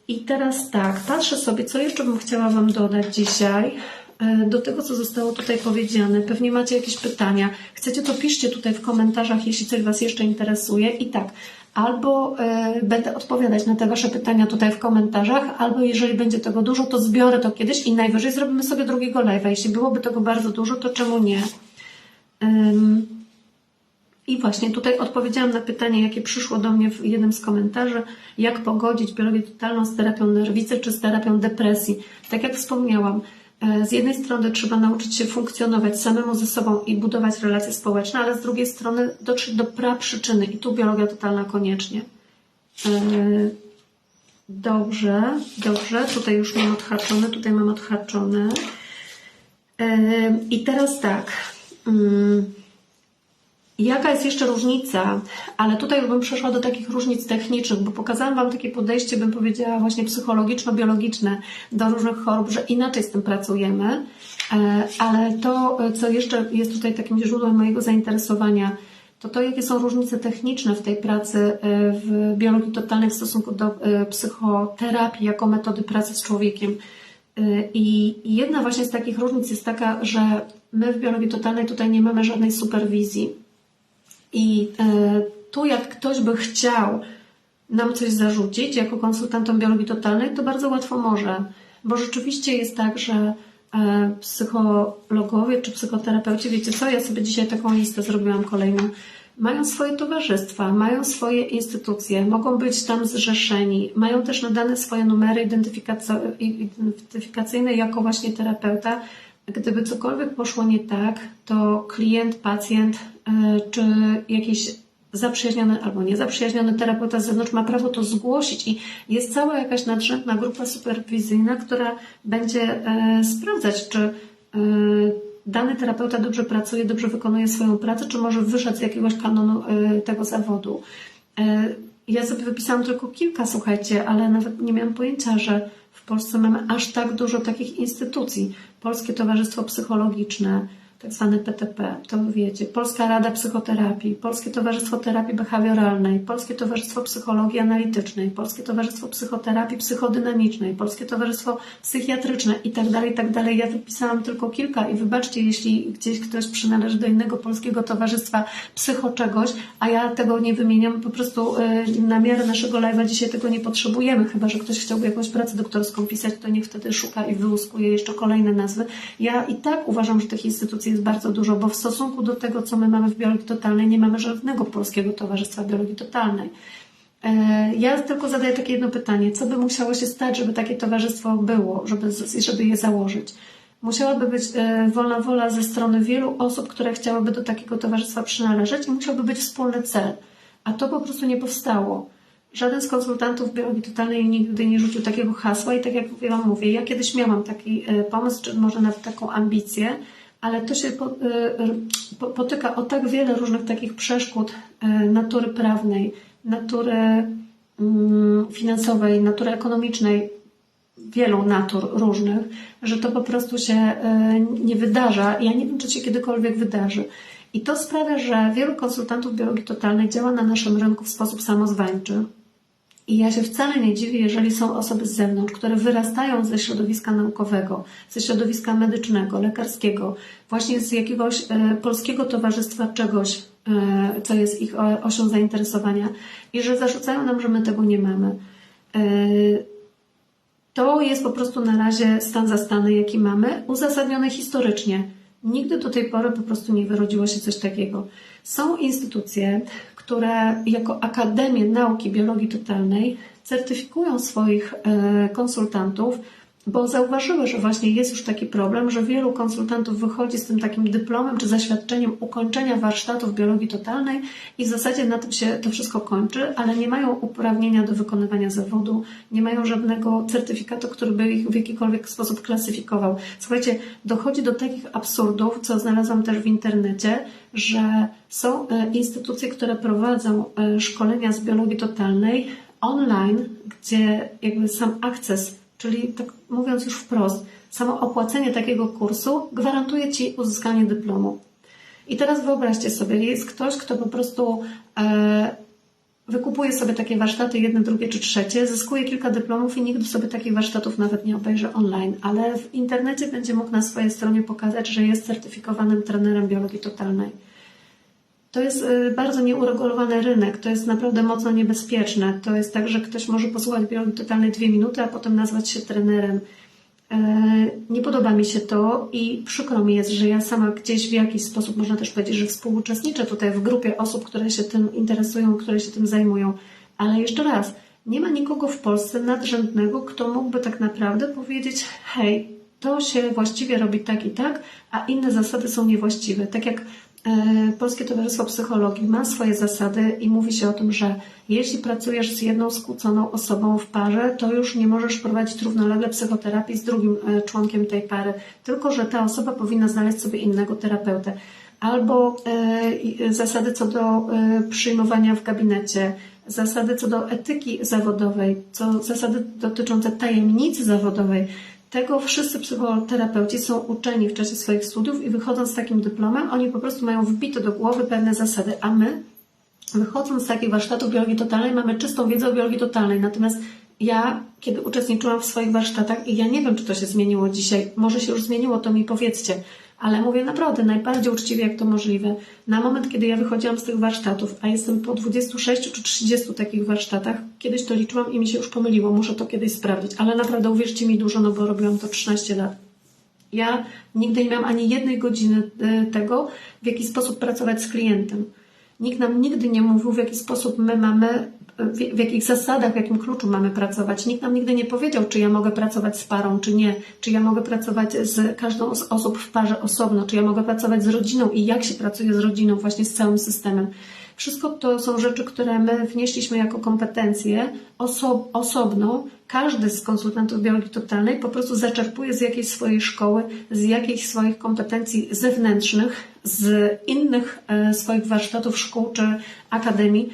I teraz tak, patrzę sobie, co jeszcze bym chciała Wam dodać dzisiaj. do tego, co zostało tutaj powiedziane. Pewnie macie jakieś pytania. Chcecie, to piszcie tutaj w komentarzach, jeśli coś Was jeszcze interesuje. I tak, albo będę odpowiadać na te Wasze pytania tutaj w komentarzach, albo jeżeli będzie tego dużo, to zbiorę to kiedyś i najwyżej zrobimy sobie drugiego live'a. Jeśli byłoby tego bardzo dużo, to czemu nie? I właśnie tutaj odpowiedziałam na pytanie, jakie przyszło do mnie w jednym z komentarzy, jak pogodzić biologię totalną z terapią nerwicy czy z terapią depresji. Tak jak wspomniałam, z jednej strony trzeba nauczyć się funkcjonować samemu ze sobą i budować relacje społeczne, ale z drugiej strony dotrzeć do praprzyczyny i tu biologia totalna koniecznie. Dobrze, tutaj już mam odhaczone, tutaj mam odhaczone. I teraz tak... Jaka jest jeszcze różnica? Ale tutaj bym przeszła do takich różnic technicznych, bo pokazałam Wam takie podejście, bym powiedziała właśnie psychologiczno-biologiczne do różnych chorób, że inaczej z tym pracujemy, ale to, co jeszcze jest tutaj takim źródłem mojego zainteresowania, to jakie są różnice techniczne w tej pracy w biologii totalnej w stosunku do psychoterapii jako metody pracy z człowiekiem. I jedna właśnie z takich różnic jest taka, że my w biologii totalnej tutaj nie mamy żadnej superwizji. I tu jak ktoś by chciał nam coś zarzucić jako konsultantom biologii totalnej, to bardzo łatwo może. Bo rzeczywiście jest tak, że psychologowie czy psychoterapeuci, wiecie co, ja sobie dzisiaj taką listę zrobiłam kolejną, mają swoje towarzystwa, mają swoje instytucje, mogą być tam zrzeszeni, mają też nadane swoje numery identyfikacyjne jako właśnie terapeuta. Gdyby cokolwiek poszło nie tak, to klient, pacjent czy jakiś zaprzyjaźniony albo niezaprzyjaźniony terapeuta z zewnątrz ma prawo to zgłosić i jest cała jakaś nadrzędna grupa superwizyjna, która będzie sprawdzać, czy dany terapeuta dobrze pracuje, dobrze wykonuje swoją pracę, czy może wyszedł z jakiegoś kanonu tego zawodu. Ja sobie wypisałam tylko kilka, słuchajcie, ale nawet nie miałam pojęcia, że w Polsce mamy aż tak dużo takich instytucji. Polskie Towarzystwo Psychologiczne, tak zwane PTP, to wiecie, Polska Rada Psychoterapii, Polskie Towarzystwo Terapii Behawioralnej, Polskie Towarzystwo Psychologii Analitycznej, Polskie Towarzystwo Psychoterapii Psychodynamicznej, Polskie Towarzystwo Psychiatryczne i tak dalej, i tak dalej. Ja wypisałam tylko kilka i wybaczcie, jeśli gdzieś ktoś przynależy do innego polskiego towarzystwa psycho czegoś, a ja tego nie wymieniam, po prostu na miarę naszego live'a dzisiaj tego nie potrzebujemy, chyba że ktoś chciałby jakąś pracę doktorską pisać, to niech wtedy szuka i wyłuskuje jeszcze kolejne nazwy. Ja i tak uważam, że tych instytucji jest bardzo dużo, bo w stosunku do tego, co my mamy w biologii totalnej, nie mamy żadnego polskiego towarzystwa biologii totalnej. Ja tylko zadaję takie jedno pytanie. Co by musiało się stać, żeby takie towarzystwo było, żeby je założyć? Musiałaby być wolna wola ze strony wielu osób, które chciałyby do takiego towarzystwa przynależeć i musiałby być wspólny cel. A to po prostu nie powstało. Żaden z konsultantów biologii totalnej nigdy nie rzucił takiego hasła i tak jak Wam mówię, ja kiedyś miałam taki pomysł, czy może nawet taką ambicję, ale to się potyka o tak wiele różnych takich przeszkód natury prawnej, natury finansowej, natury ekonomicznej, wielu natur różnych, że to po prostu się nie wydarza. Ja nie wiem, czy się kiedykolwiek wydarzy. I to sprawia, że wielu konsultantów biologii totalnej działa na naszym rynku w sposób samozwańczy. I ja się wcale nie dziwię, jeżeli są osoby z zewnątrz, które wyrastają ze środowiska naukowego, ze środowiska medycznego, lekarskiego, właśnie z jakiegoś polskiego towarzystwa czegoś, co jest ich osią zainteresowania i że zarzucają nam, że my tego nie mamy. To jest po prostu na razie stan zastany, jaki mamy, uzasadniony historycznie. Nigdy do tej pory po prostu nie wyrodziło się coś takiego. Są instytucje, które jako Akademie Nauki Biologii Totalnej certyfikują swoich konsultantów, bo zauważyły, że właśnie jest już taki problem, że wielu konsultantów wychodzi z tym takim dyplomem czy zaświadczeniem ukończenia warsztatów biologii totalnej i w zasadzie na tym się to wszystko kończy, ale nie mają uprawnienia do wykonywania zawodu, nie mają żadnego certyfikatu, który by ich w jakikolwiek sposób klasyfikował. Słuchajcie, dochodzi do takich absurdów, co znalazłam też w internecie, że są instytucje, które prowadzą szkolenia z biologii totalnej online, gdzie jakby sam akces, czyli tak mówiąc już wprost, samo opłacenie takiego kursu gwarantuje Ci uzyskanie dyplomu. I teraz wyobraźcie sobie, jest ktoś, kto po prostu wykupuje sobie takie warsztaty, jedne, drugie czy trzecie, zyskuje kilka dyplomów i nigdy sobie takich warsztatów nawet nie obejrzy online, ale w internecie będzie mógł na swojej stronie pokazać, że jest certyfikowanym trenerem biologii totalnej. To jest bardzo nieuregulowany rynek, to jest naprawdę mocno niebezpieczne. To jest tak, że ktoś może posłuchać biologii totalnej 2 minuty, a potem nazwać się trenerem. Nie podoba mi się to i przykro mi jest, że ja sama gdzieś w jakiś sposób, można też powiedzieć, że współuczestniczę tutaj w grupie osób, które się tym interesują, które się tym zajmują. Ale jeszcze raz, nie ma nikogo w Polsce nadrzędnego, kto mógłby tak naprawdę powiedzieć: hej, to się właściwie robi tak i tak, a inne zasady są niewłaściwe. Tak jak Polskie Towarzystwo Psychologii ma swoje zasady i mówi się o tym, że jeśli pracujesz z jedną skłóconą osobą w parze, to już nie możesz prowadzić równolegle psychoterapii z drugim członkiem tej pary, tylko że ta osoba powinna znaleźć sobie innego terapeutę. Albo zasady co do przyjmowania w gabinecie, zasady co do etyki zawodowej, zasady dotyczące tajemnicy zawodowej. Tego wszyscy psychoterapeuci są uczeni w czasie swoich studiów i wychodząc z takim dyplomem, oni po prostu mają wbite do głowy pewne zasady, a my, wychodząc z takich warsztatów biologii totalnej, mamy czystą wiedzę o biologii totalnej. Natomiast ja, kiedy uczestniczyłam w swoich warsztatach i ja nie wiem, czy to się zmieniło dzisiaj, może się już zmieniło, to mi powiedzcie, ale mówię naprawdę najbardziej uczciwie, jak to możliwe. Na moment, kiedy ja wychodziłam z tych warsztatów, a jestem po 26 czy 30 takich warsztatach, kiedyś to liczyłam i mi się już pomyliło, muszę to kiedyś sprawdzić, ale naprawdę uwierzcie mi dużo, no bo robiłam to 13 lat. Ja nigdy nie miałam ani jednej godziny tego, w jaki sposób pracować z klientem. Nikt nam nigdy nie mówił, w jaki sposób my mamy, w jakich zasadach, w jakim kluczu mamy pracować. Nikt nam nigdy nie powiedział, czy ja mogę pracować z parą, czy nie. Czy ja mogę pracować z każdą z osób w parze osobno, czy ja mogę pracować z rodziną i jak się pracuje z rodziną, właśnie z całym systemem. Wszystko to są rzeczy, które my wnieśliśmy jako kompetencje osobno. Każdy z konsultantów biologii totalnej po prostu zaczerpuje z jakiejś swojej szkoły, z jakichś swoich kompetencji zewnętrznych, z innych swoich warsztatów, szkół czy akademii,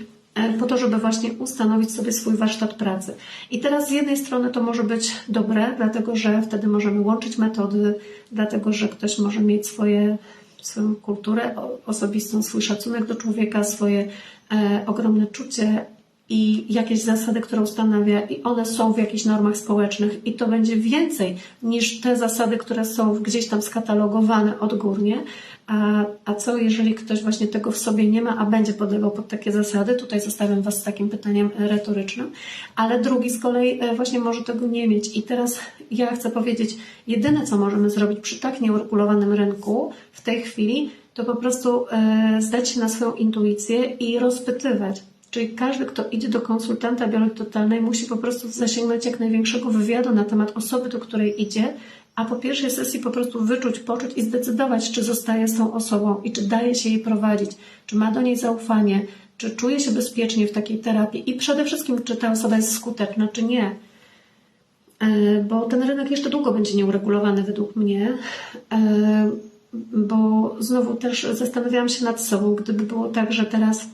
po to, żeby właśnie ustanowić sobie swój warsztat pracy. I teraz z jednej strony to może być dobre, dlatego że wtedy możemy łączyć metody, dlatego że ktoś może mieć swoją kulturę osobistą, swój szacunek do człowieka, swoje ogromne czucie i jakieś zasady, które ustanawia i one są w jakichś normach społecznych i to będzie więcej niż te zasady, które są gdzieś tam skatalogowane odgórnie. A co jeżeli ktoś właśnie tego w sobie nie ma, a będzie podlegał pod takie zasady? Tutaj zostawiam Was z takim pytaniem retorycznym, ale drugi z kolei właśnie może tego nie mieć. I teraz ja chcę powiedzieć, jedyne co możemy zrobić przy tak nieuregulowanym rynku w tej chwili, to po prostu zdać się na swoją intuicję i rozpytywać. Czyli każdy, kto idzie do konsultanta biologii totalnej, musi po prostu zasięgnąć jak największego wywiadu na temat osoby, do której idzie, a po pierwszej sesji po prostu wyczuć, poczuć i zdecydować, czy zostaje z tą osobą i czy daje się jej prowadzić, czy ma do niej zaufanie, czy czuje się bezpiecznie w takiej terapii i przede wszystkim, czy ta osoba jest skuteczna, czy nie. Bo ten rynek jeszcze długo będzie nieuregulowany według mnie, bo znowu też zastanawiałam się nad sobą, gdyby było tak, że teraz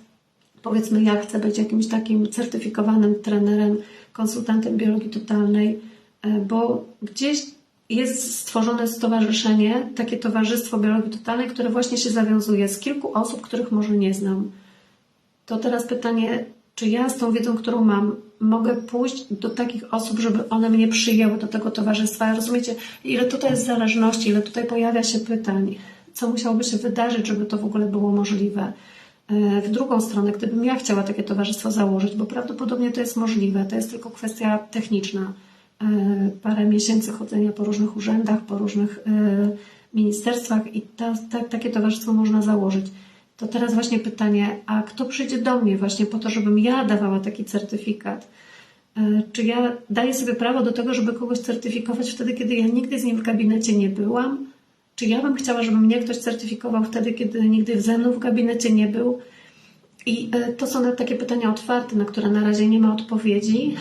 powiedzmy ja chcę być jakimś takim certyfikowanym trenerem, konsultantem biologii totalnej, bo gdzieś jest stworzone stowarzyszenie, takie towarzystwo biologii totalnej, które właśnie się zawiązuje z kilku osób, których może nie znam. To teraz pytanie, czy ja z tą wiedzą, którą mam, mogę pójść do takich osób, żeby one mnie przyjęły do tego towarzystwa? Rozumiecie, ile tutaj jest zależności, ile tutaj pojawia się pytań, co musiałoby się wydarzyć, żeby to w ogóle było możliwe. W drugą stronę, gdybym ja chciała takie towarzystwo założyć, bo prawdopodobnie to jest możliwe, to jest tylko kwestia techniczna, parę miesięcy chodzenia po różnych urzędach, po różnych ministerstwach i takie towarzystwo można założyć. To teraz właśnie pytanie, a kto przyjdzie do mnie właśnie po to, żebym ja dawała taki certyfikat? Czy ja daję sobie prawo do tego, żeby kogoś certyfikować wtedy, kiedy ja nigdy z nim w gabinecie nie byłam? Czy ja bym chciała, żeby mnie ktoś certyfikował wtedy, kiedy nigdy ze mną w gabinecie nie był? I to są takie pytania otwarte, na które na razie nie ma odpowiedzi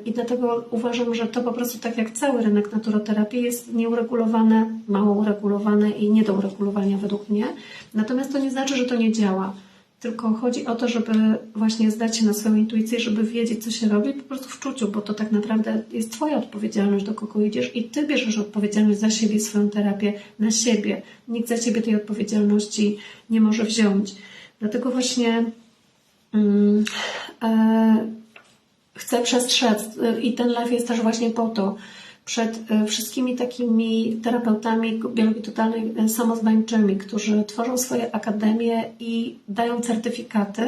i dlatego uważam, że to po prostu tak jak cały rynek naturoterapii jest nieuregulowane, mało uregulowane i nie do uregulowania według mnie. Natomiast to nie znaczy, że to nie działa. Tylko chodzi o to, żeby właśnie zdać się na swoją intuicję, żeby wiedzieć, co się robi po prostu w czuciu, bo to tak naprawdę jest Twoja odpowiedzialność, do kogo idziesz i Ty bierzesz odpowiedzialność za siebie, swoją terapię na siebie. Nikt za Ciebie tej odpowiedzialności nie może wziąć. Dlatego właśnie Chcę przestrzec i ten live jest też właśnie po to, przed wszystkimi takimi terapeutami biologii totalnej samozwańczymi, którzy tworzą swoje akademie i dają certyfikaty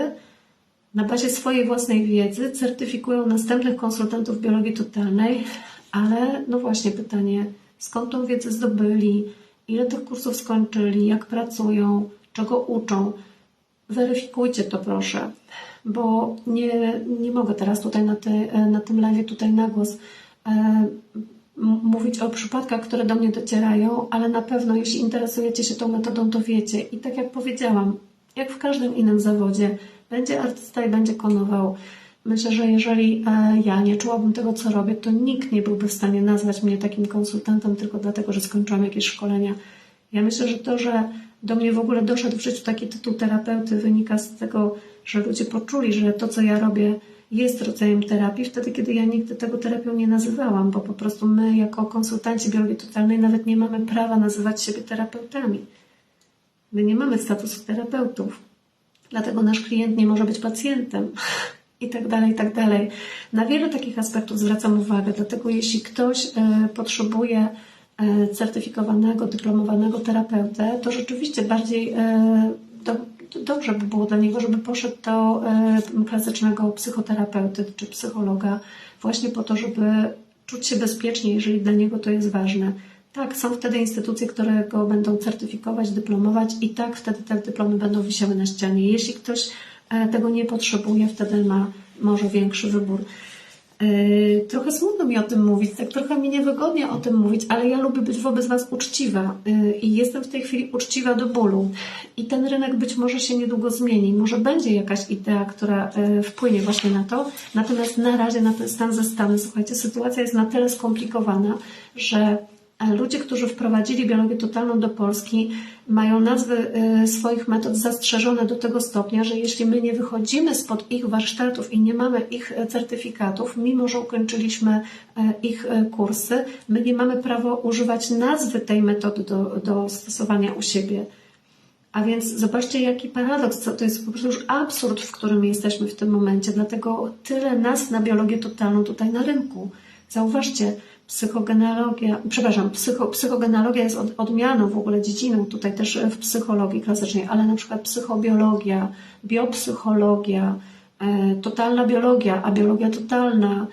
na bazie swojej własnej wiedzy, certyfikują następnych konsultantów biologii totalnej, ale no właśnie pytanie, skąd tą wiedzę zdobyli, ile tych kursów skończyli, jak pracują, czego uczą. Weryfikujcie to proszę, bo nie mogę teraz tutaj na tym live tutaj na głos mówić o przypadkach, które do mnie docierają, ale na pewno jeśli interesujecie się tą metodą, to wiecie. I tak jak powiedziałam, jak w każdym innym zawodzie, będzie artysta i będzie konował. Myślę, że jeżeli ja nie czułabym tego, co robię, to nikt nie byłby w stanie nazwać mnie takim konsultantem tylko dlatego, że skończyłam jakieś szkolenia. Ja myślę, że to, że do mnie w ogóle doszedł w życiu taki tytuł terapeuty, wynika z tego, że ludzie poczuli, że to, co ja robię, jest rodzajem terapii, wtedy, kiedy ja nigdy tego terapią nie nazywałam, bo po prostu my, jako konsultanci biologii totalnej, nawet nie mamy prawa nazywać siebie terapeutami. My nie mamy statusu terapeutów, dlatego nasz klient nie może być pacjentem i tak dalej, i tak dalej. Na wiele takich aspektów zwracam uwagę, dlatego jeśli ktoś potrzebuje certyfikowanego, dyplomowanego terapeutę, to rzeczywiście bardziej dobrze by było dla niego, żeby poszedł do klasycznego psychoterapeuty czy psychologa właśnie po to, żeby czuć się bezpiecznie, jeżeli dla niego to jest ważne. Tak, są wtedy instytucje, które go będą certyfikować, dyplomować i tak wtedy te dyplomy będą wisiały na ścianie. Jeśli ktoś tego nie potrzebuje, wtedy ma może większy wybór. Trochę smutno mi o tym mówić, tak trochę mi niewygodnie o tym mówić, ale ja lubię być wobec Was uczciwa i jestem w tej chwili uczciwa do bólu. I ten rynek być może się niedługo zmieni, może będzie jakaś idea, która wpłynie właśnie na to, natomiast na razie na ten stan zastany, słuchajcie, sytuacja jest na tyle skomplikowana, że ludzie, którzy wprowadzili biologię totalną do Polski, mają nazwy swoich metod zastrzeżone do tego stopnia, że jeśli my nie wychodzimy spod ich warsztatów i nie mamy ich certyfikatów, mimo że ukończyliśmy ich kursy, my nie mamy prawa używać nazwy tej metody do stosowania u siebie. A więc zobaczcie, jaki paradoks, to jest po prostu już absurd, w którym jesteśmy w tym momencie, dlatego tyle nazw na biologię totalną tutaj na rynku. Zauważcie, psychogenealogia jest odmianą w ogóle dziedziną tutaj też w psychologii klasycznej, ale na przykład psychobiologia, biopsychologia, totalna biologia, a biologia totalna,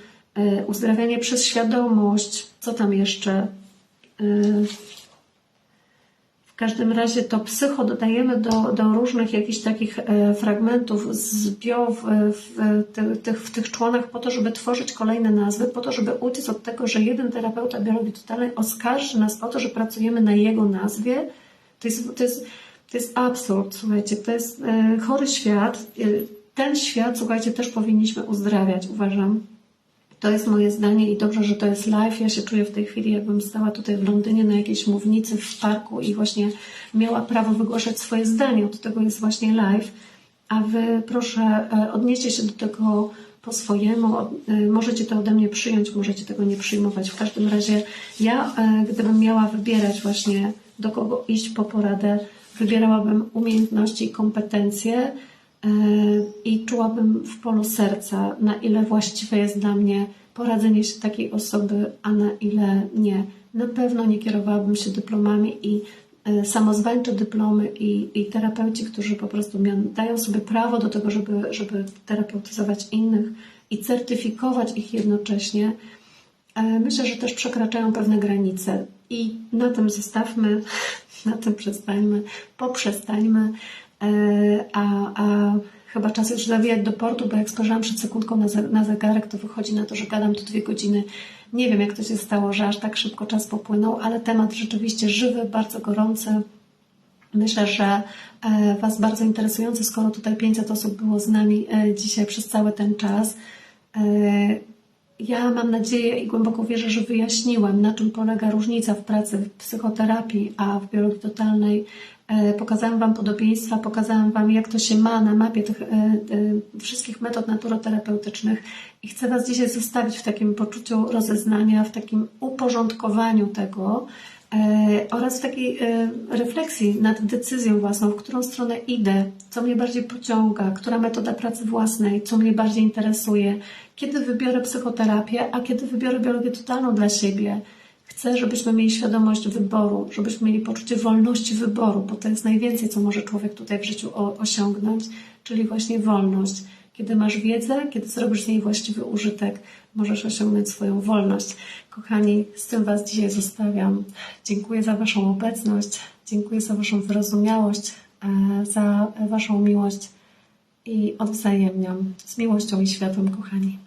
uzdrawianie przez świadomość, co tam jeszcze? W każdym razie to psycho dodajemy do różnych jakichś takich fragmentów z bio w tych członach po to, żeby tworzyć kolejne nazwy, po to, żeby uciec od tego, że jeden terapeuta biologii totalnej oskarży nas o to, że pracujemy na jego nazwie. To jest absurd, słuchajcie, to jest chory świat. Ten świat, słuchajcie, też powinniśmy uzdrawiać, uważam. To jest moje zdanie i dobrze, że to jest live. Ja się czuję w tej chwili, jakbym stała tutaj w Londynie na jakiejś mównicy w parku i właśnie miała prawo wygłaszać swoje zdanie. Od tego jest właśnie live. A Wy proszę odnieście się do tego po swojemu. Możecie to ode mnie przyjąć, możecie tego nie przyjmować. W każdym razie ja, gdybym miała wybierać właśnie do kogo iść po poradę, wybierałabym umiejętności i kompetencje, i czułabym w polu serca, na ile właściwe jest dla mnie poradzenie się takiej osoby, a na ile nie. Na pewno nie kierowałabym się dyplomami i samozwańcze dyplomy i terapeuci, którzy po prostu dają sobie prawo do tego, żeby terapeutyzować innych i certyfikować ich jednocześnie. Myślę, że też przekraczają pewne granice i na tym zostawmy, na tym przestańmy, poprzestańmy. A chyba czas już zawijać do portu, bo jak spojrzałam przed sekundką na zegarek, to wychodzi na to, że gadam tu 2 godziny. Nie wiem, jak to się stało, że aż tak szybko czas popłynął, ale temat rzeczywiście żywy, bardzo gorący. Myślę, że Was bardzo interesujący, skoro tutaj 500 osób było z nami dzisiaj przez cały ten czas. Ja mam nadzieję i głęboko wierzę, że wyjaśniłam, na czym polega różnica w pracy w psychoterapii, a w biologii totalnej. Pokazałam Wam podobieństwa, pokazałam Wam, jak to się ma na mapie tych wszystkich metod naturoterapeutycznych i chcę Was dzisiaj zostawić w takim poczuciu rozeznania, w takim uporządkowaniu tego, oraz takiej refleksji nad decyzją własną, w którą stronę idę, co mnie bardziej pociąga, która metoda pracy własnej, co mnie bardziej interesuje, kiedy wybiorę psychoterapię, a kiedy wybiorę biologię totalną dla siebie. Chcę, żebyśmy mieli świadomość wyboru, żebyśmy mieli poczucie wolności wyboru, bo to jest najwięcej, co może człowiek tutaj w życiu osiągnąć, czyli właśnie wolność. Kiedy masz wiedzę, kiedy zrobisz z niej właściwy użytek, możesz osiągnąć swoją wolność. Kochani, z tym Was dzisiaj zostawiam. Dziękuję za Waszą obecność, dziękuję za Waszą wyrozumiałość, za Waszą miłość i odwzajemniam z miłością i światłem, kochani.